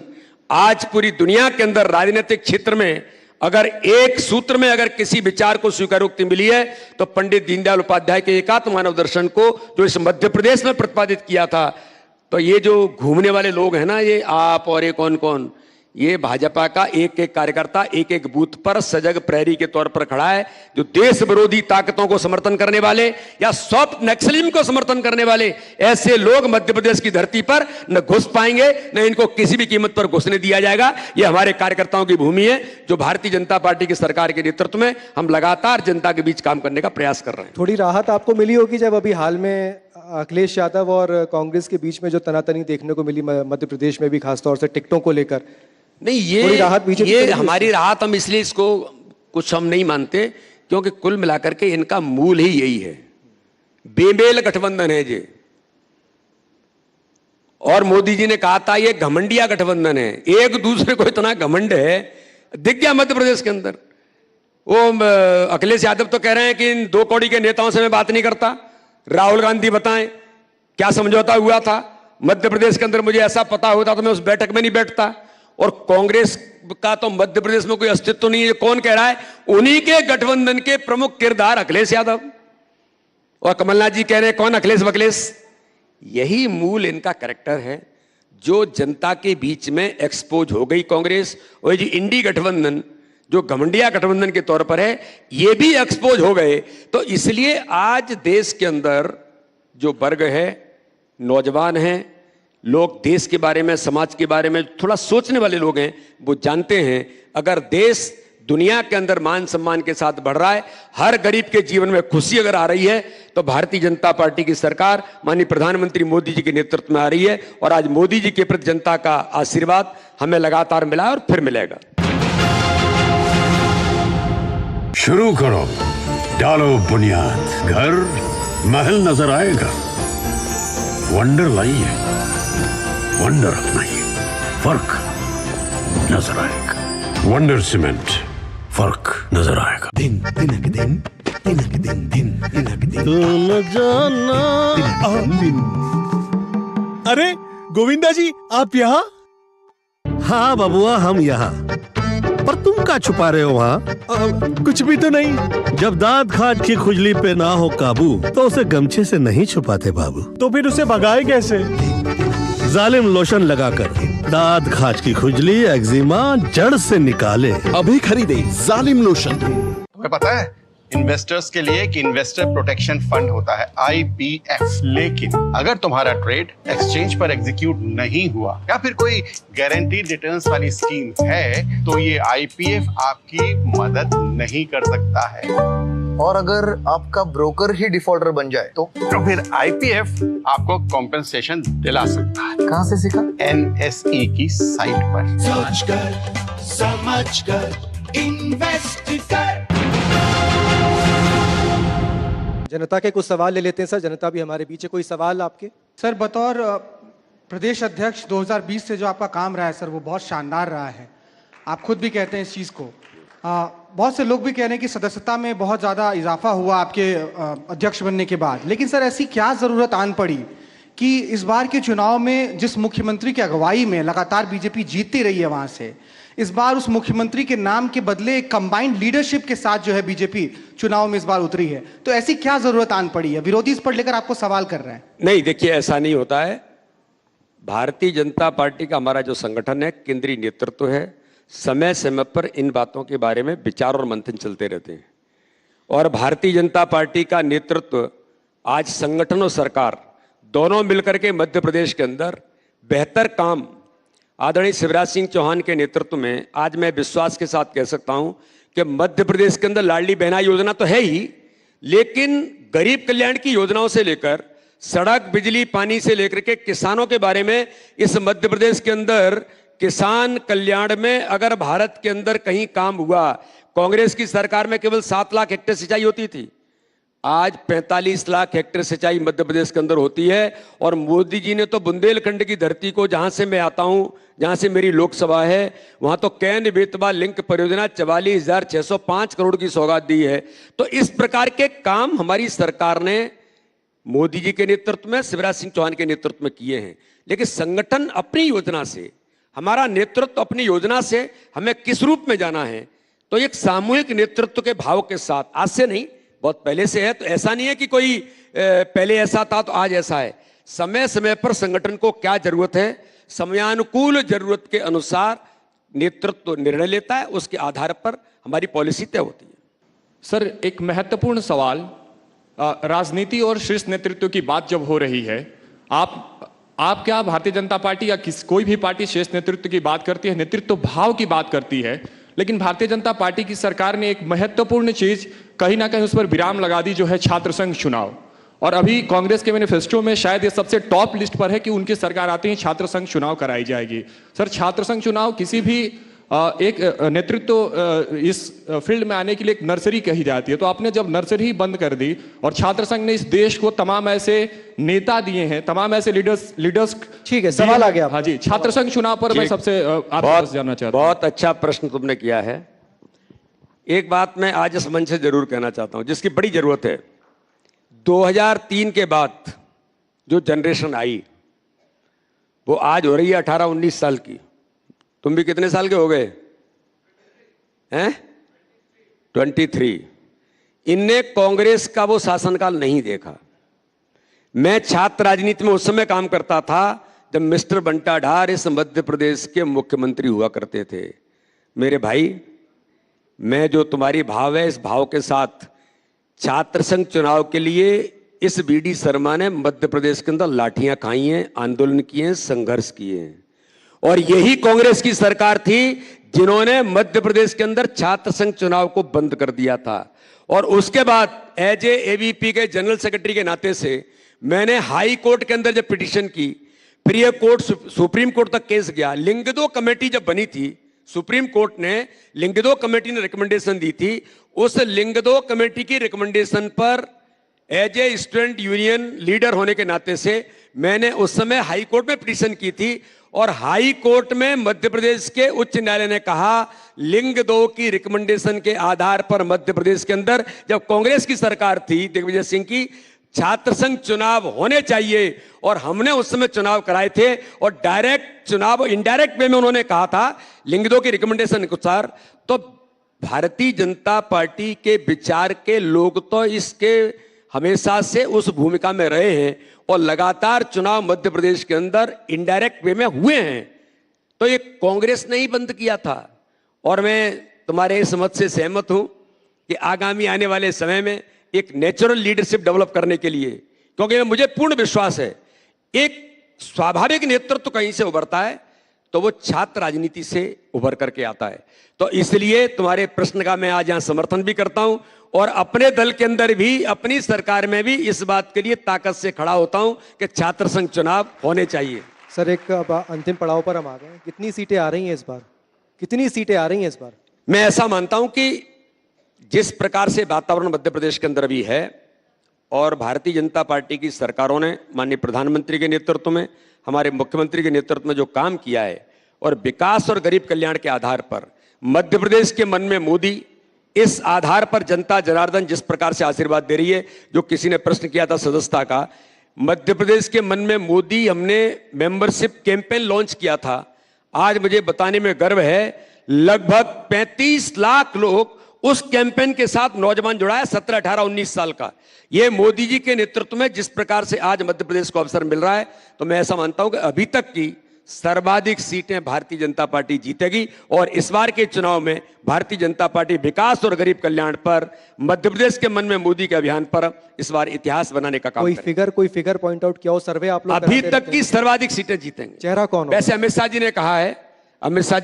आज पूरी दुनिया के अंदर राजनीतिक क्षेत्र में अगर एक सूत्र में अगर किसी विचार को स्वीकारोक्ति मिली है तो पंडित दीनदयाल उपाध्याय के एकात्म मानव दर्शन को जो इस मध्य प्रदेश में प्रतिपादित किया था। तो ये जो घूमने वाले लोग हैं ना, ये आप और ये कौन कौन, ये भाजपा का एक एक कार्यकर्ता एक एक बूथ पर सजग प्रहरी के तौर पर खड़ा है, जो देश विरोधी ताकतों को समर्थन करने वाले या सॉफ्ट नक्सलिज्म को समर्थन करने वाले ऐसे लोग मध्य प्रदेश की धरती पर न घुस पाएंगे, न इनको किसी भी कीमत पर घुसने दिया जाएगा। ये हमारे कार्यकर्ताओं की भूमि है, जो भारतीय जनता पार्टी की सरकार के नेतृत्व में हम लगातार जनता के बीच काम करने का प्रयास कर रहे हैं। थोड़ी राहत आपको मिली होगी जब अभी हाल में अखिलेश यादव और कांग्रेस के बीच में जो तनातनी देखने को मिली मध्य प्रदेश में भी, खासतौर से टिकटों को लेकर। नहीं, ये हमारी राहत हम इसलिए इसको कुछ हम नहीं मानते, क्योंकि कुल मिलाकर के इनका मूल ही यही है, बेमेल गठबंधन है ये। और मोदी जी ने कहा था ये घमंडिया गठबंधन है, एक दूसरे को इतना घमंड है, दिख गया मध्य प्रदेश के अंदर। वो अखिलेश यादव तो कह रहे हैं कि इन 2 कौड़ी के नेताओं से मैं बात नहीं करता। राहुल गांधी बताएं क्या समझौता हुआ था मध्य प्रदेश के अंदर, मुझे ऐसा पता होता तो मैं उस बैठक में नहीं बैठता। और कांग्रेस का तो मध्य प्रदेश में कोई अस्तित्व नहीं है, कौन कह रहा है? उन्हीं के गठबंधन के प्रमुख किरदार अखिलेश यादव। और कमलनाथ जी कह रहे हैं कौन अखिलेश बखिलेश। यही मूल इनका कैरेक्टर है, जो जनता के बीच में एक्सपोज हो गई कांग्रेस। और जी इंडी गठबंधन जो घमंडिया गठबंधन के तौर पर है, ये भी एक्सपोज हो गए। तो इसलिए आज देश के अंदर जो वर्ग है, नौजवान हैं, लोग देश के बारे में, समाज के बारे में थोड़ा सोचने वाले लोग हैं, वो जानते हैं अगर देश दुनिया के अंदर मान सम्मान के साथ बढ़ रहा है, हर गरीब के जीवन में खुशी अगर आ रही है, तो भारतीय जनता पार्टी की सरकार माननीय प्रधानमंत्री मोदी जी के नेतृत्व में आ रही है। और आज मोदी जी के प्रति जनता का आशीर्वाद हमें लगातार मिला और फिर मिलेगा। शुरू करो, डालो बुनियाद, घर महल नजर आएगा। वंडर लाइए, वंडर अपनाइए, फर्क नजर आएगा। वंडर सीमेंट, फर्क नजर आएगा। दिन तिनक दिन, तिनक दिन दिन, तिनक दिन। तू न जाना दिन। अरे गोविंदा जी, आप यहाँ? हाँ बबुआ, हम यहाँ। पर तुम क्या छुपा रहे हो वहाँ? कुछ भी तो नहीं। जब दांत खाज की खुजली पे ना हो काबू, तो उसे गमछे से नहीं छुपाते बाबू। तो फिर उसे भगाए कैसे? जालिम लोशन लगाकर दांत खाज की खुजली एक्जिमा जड़ से निकाले। अभी खरीदे जालिम लोशन। तुम्हें पता है इन्वेस्टर्स के लिए कि इन्वेस्टर प्रोटेक्शन फंड होता है IPF, लेकिन अगर तुम्हारा ट्रेड एक्सचेंज पर एग्जीक्यूट नहीं हुआ या फिर कोई गारंटीड रिटर्न्स वाली स्कीम है, तो ये IPF आपकी मदद नहीं कर सकता है। और अगर आपका ब्रोकर ही डिफॉल्टर बन जाए तो फिर IPF आपको कॉम्पेंसेशन दिला सकता है। कहाँ से सीखा? NSE की साइट पर। सोच कर समझ कर इन्वेस्ट कर। जनता के कुछ सवाल ले लेते हैं सर। जनता भी हमारे बीच है। कोई सवाल आपके? सर, बतौर प्रदेश अध्यक्ष 2020 से जो आपका काम रहा है सर, वो बहुत शानदार रहा है। आप खुद भी कहते हैं इस चीज़ को। बहुत से लोग भी कह रहे हैं कि सदस्यता में बहुत ज़्यादा इजाफा हुआ आपके अध्यक्ष बनने के बाद। लेकिन सर, ऐसी क्या ज़रूरत आन पड़ी कि इस बार के चुनाव में जिस मुख्यमंत्री की अगुवाई में लगातार बीजेपी जीतती रही है, वहाँ से इस बार उस मुख्यमंत्री के नाम के बदले कंबाइंड लीडरशिप के साथ जो है बीजेपी चुनाव में इस बार उतरी है? तो ऐसी क्या जरूरत आन पड़ी है? विरोधी इस पर लेकर आपको सवाल कर रहे हैं। नहीं, देखिए, ऐसा नहीं होता है। भारतीय जनता पार्टी का हमारा जो संगठन है, केंद्रीय नेतृत्व है, समय समय पर इन बातों के बारे में विचार और मंथन चलते रहते हैं। और भारतीय जनता पार्टी का नेतृत्व आज संगठन और सरकार दोनों मिलकर के मध्य प्रदेश के अंदर बेहतर काम आदरणीय शिवराज सिंह चौहान के नेतृत्व में आज मैं विश्वास के साथ कह सकता हूं कि मध्य प्रदेश के अंदर लाडली बहना योजना तो है ही, लेकिन गरीब कल्याण की योजनाओं से लेकर सड़क, बिजली, पानी से लेकर के किसानों के बारे में इस मध्य प्रदेश के अंदर किसान कल्याण में अगर भारत के अंदर कहीं काम हुआ, कांग्रेस की सरकार में केवल 7 लाख हेक्टेयर सिंचाई होती थी, आज 45 लाख हेक्टेयर सिंचाई मध्य प्रदेश के अंदर होती है। और मोदी जी ने तो बुंदेलखंड की धरती को, जहां से मैं आता हूं, जहां से मेरी लोकसभा है, वहां तो कैन बेतवा लिंक परियोजना 44,605 करोड़ की सौगात दी है। तो इस प्रकार के काम हमारी सरकार ने मोदी जी के नेतृत्व में, शिवराज सिंह चौहान के नेतृत्व में किए हैं। लेकिन संगठन अपनी योजना से, हमारा नेतृत्व अपनी योजना से हमें किस रूप में जाना है, तो एक सामूहिक नेतृत्व के भाव के साथ, आज से नहीं, बहुत पहले से है। तो ऐसा नहीं है कि कोई पहले ऐसा था तो आज ऐसा है। समय समय पर संगठन को क्या जरूरत है, समयानुकूल जरूरत के अनुसार नेतृत्व निर्णय लेता है, उसके आधार पर हमारी पॉलिसी तय होती है। सर, एक महत्वपूर्ण सवाल, राजनीति और शीर्ष नेतृत्व की बात जब हो रही है, आप क्या भारतीय जनता पार्टी या कोई भी पार्टी शीर्ष नेतृत्व की बात करती है, नेतृत्व भाव की बात करती है, लेकिन भारतीय जनता पार्टी की सरकार ने एक महत्वपूर्ण चीज कहीं ना कहीं उस पर विराम लगा दी, जो है छात्र संघ चुनाव। और अभी कांग्रेस के मैनिफेस्टो में शायद ये सबसे टॉप लिस्ट पर है कि उनकी सरकार आते ही छात्र संघ चुनाव कराई जाएगी। सर, छात्र संघ चुनाव किसी भी एक नेतृत्व इस फील्ड में आने के लिए एक नर्सरी कही जाती है, तो आपने जब नर्सरी बंद कर दी और छात्र संघ ने इस देश को तमाम ऐसे नेता दिए हैं, तमाम ऐसे लीडर्स ठीक है, सवाल आ गया। हाँ जी, छात्र संघ चुनाव पर मैं सबसे आपसे जानना चाहता हूँ। बहुत अच्छा प्रश्न तुमने किया है। एक बात मैं आज इस मंच से जरूर कहना चाहता हूँ, जिसकी बड़ी जरूरत है। 2003 के बाद जो जनरेशन आई वो आज हो रही है 18-19 साल की। तुम भी कितने साल के हो गए हैं? 23। इनने कांग्रेस का वो शासनकाल नहीं देखा। मैं छात्र राजनीति में उस समय काम करता था जब मिस्टर बंटा ढार इस मध्य प्रदेश के मुख्यमंत्री हुआ करते थे। मेरे भाई, मैं जो तुम्हारी भाव है, इस भाव के साथ छात्र संघ चुनाव के लिए इस बीडी शर्मा ने मध्य प्रदेश के अंदर लाठियां खाई हैं, आंदोलन किए हैं, संघर्ष किए हैं। और यही कांग्रेस की सरकार थी जिन्होंने मध्य प्रदेश के अंदर छात्र संघ चुनाव को बंद कर दिया था। और उसके बाद एज एबीपी के जनरल सेक्रेटरी के नाते से मैंने हाई कोर्ट के अंदर जब पिटीशन की, फिर यह कोर्ट सुप्रीम कोर्ट तक केस गया। लिंगदो कमेटी जब बनी थी, सुप्रीम कोर्ट ने लिंगदो कमेटी ने रिकमेंडेशन दी थी। उस लिंगदो कमेटी की रिकमेंडेशन पर as a student union leader होने के नाते से मैंने उस समय हाई कोर्ट में पिटीशन की थी। और हाई कोर्ट में मध्य प्रदेश के उच्च न्यायालय ने कहा, लिंगदो की रिकमेंडेशन के आधार पर मध्य प्रदेश के अंदर जब कांग्रेस की सरकार थी दिग्विजय सिंह की, छात्र संघ चुनाव होने चाहिए। और हमने उस समय चुनाव कराए थे और डायरेक्ट चुनाव इनडायरेक्ट वे में उन्होंने कहा था लिंगदो की रिकमेंडेशन के अनुसार। तो भारतीय जनता पार्टी के विचार के लोग तो इसके हमेशा से उस भूमिका में रहे हैं और लगातार चुनाव मध्य प्रदेश के अंदर इनडायरेक्ट वे में हुए हैं। तो ये कांग्रेस ने ही बंद किया था। और मैं तुम्हारे इस मत से सहमत हूं कि आगामी आने वाले समय में एक नेचुरल लीडरशिप डेवलप करने के लिए, क्योंकि मुझे पूर्ण विश्वास है एक स्वाभाविक नेतृत्व कहीं से उभरता है तो वो छात्र राजनीति से उभर करके आता है। तो इसलिए तुम्हारे प्रश्न का मैं आज यहां समर्थन भी करता हूं और अपने दल के अंदर भी, अपनी सरकार में भी इस बात के लिए ताकत से खड़ा होता हूं कि छात्र संघ चुनाव होने चाहिए। सर, एक अंतिम पड़ाव पर हम आ गए। कितनी सीटें आ रही हैं इस बार? कितनी सीटें आ रही हैं इस बार? मैं ऐसा मानता हूं कि जिस प्रकार से वातावरण मध्य प्रदेश के अंदर भी है और भारतीय जनता पार्टी की सरकारों ने माननीय प्रधानमंत्री के नेतृत्व में, हमारे मुख्यमंत्री के नेतृत्व में जो काम किया है और विकास और गरीब कल्याण के आधार पर मध्य प्रदेश के मन में मोदी, इस आधार पर जनता जनार्दन जिस प्रकार से आशीर्वाद दे रही है, जो किसी ने प्रश्न किया था सदस्यता का, मध्य प्रदेश के मन में मोदी, हमने मेंबरशिप कैंपेन लॉन्च किया था। आज मुझे बताने में गर्व है लगभग 35 लाख लोग उस कैंपेन के साथ नौजवान जुड़ा है, 17, 18, 19 साल का। ये मोदी जी के नेतृत्व में जिस प्रकार से आज मध्य प्रदेश को अवसर मिल रहा है, तो मैं ऐसा मानता हूं कि अभी तक की सर्वाधिक सीटें भारतीय जनता पार्टी जीतेगी। और इस बार के चुनाव में भारतीय जनता पार्टी विकास और गरीब कल्याण पर, मध्य प्रदेश के मन में मोदी के अभियान पर इस बार इतिहास बनाने का काम करेगी। कोई फिगर पॉइंट आउट किया हो? सर्वे आप लोग अभी तक की सर्वाधिक सीटें जीतेंगे। चेहरा कौन? वैसे अमित शाह जी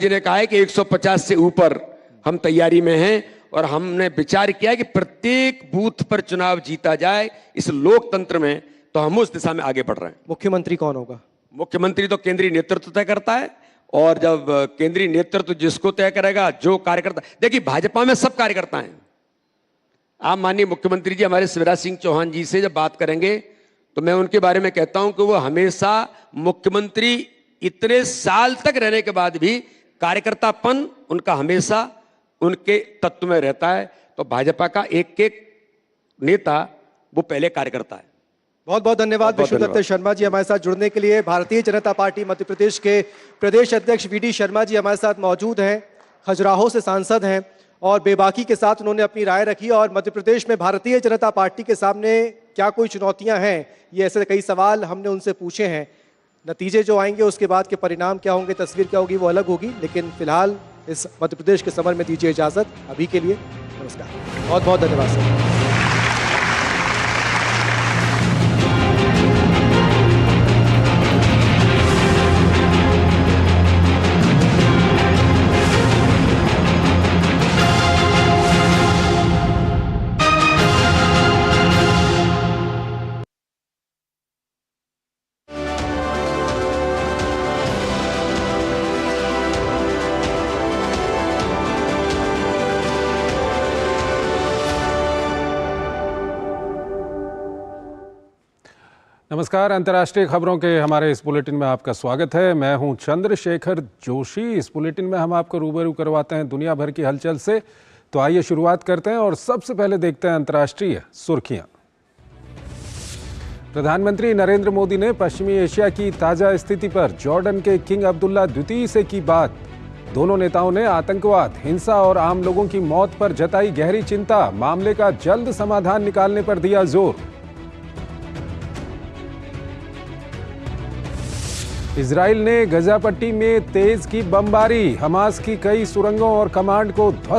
ने कहा है कि 150 से ऊपर हम तैयारी में हैं और हमने विचार किया कि प्रत्येक बूथ पर चुनाव जीता जाए इस लोकतंत्र में, तो हम उस दिशा में आगे बढ़ रहे हैं। मुख्यमंत्री कौन होगा? मुख्यमंत्री तो केंद्रीय नेतृत्व तय करता है और जब केंद्रीय नेतृत्व जिसको तय करेगा, जो कार्यकर्ता, देखिए भाजपा में सब कार्यकर्ता हैं। आप माननीय मुख्यमंत्री जी हमारे शिवराज सिंह चौहान जी से जब बात करेंगे तो मैं उनके बारे में कहता हूं कि वो हमेशा मुख्यमंत्री इतने साल तक रहने के बाद भी कार्यकर्तापन उनका हमेशा उनके तत्व में रहता है। तो भाजपा का एक एक नेता वो पहले कार्यकर्ता है। बहुत बहुत धन्यवाद विष्णुदत्त शर्मा जी हमारे साथ जुड़ने के लिए। भारतीय जनता पार्टी मध्य प्रदेश के प्रदेश अध्यक्ष वीडी शर्मा जी हमारे साथ मौजूद हैं, खजुराहो से सांसद हैं और बेबाकी के साथ उन्होंने अपनी राय रखी। और मध्य प्रदेश में भारतीय जनता पार्टी के सामने क्या कोई चुनौतियां हैं, ये ऐसे कई सवाल हमने उनसे पूछे हैं। नतीजे जो आएंगे उसके बाद के परिणाम क्या होंगे, तस्वीर क्या होगी, वो अलग होगी। लेकिन फिलहाल इस मध्य प्रदेश के समर में दीजिए इजाजत अभी के लिए। नमस्कार, बहुत बहुत धन्यवाद सर। नमस्कार, अंतर्राष्ट्रीय खबरों के हमारे इस बुलेटिन में आपका स्वागत है। मैं हूं चंद्रशेखर जोशी। इस बुलेटिन में हम आपको रूबरू करवाते हैं दुनिया भर की हलचल से। तो आइए शुरुआत करते हैं और सबसे पहले देखते हैं अंतर्राष्ट्रीय सुर्खियां। प्रधानमंत्री नरेंद्र मोदी ने पश्चिमी एशिया की ताजा स्थिति पर जॉर्डन के किंग अब्दुल्ला द्वितीय से की बात। दोनों नेताओं ने आतंकवाद, हिंसा और आम लोगों की मौत पर जताई गहरी चिंता। मामले का जल्द समाधान निकालने पर दिया जोर। इजराइल ने गजा पट्टी में तेज की बमबारी। हमास की कई सुरंगों और कमांड को ध्वस्त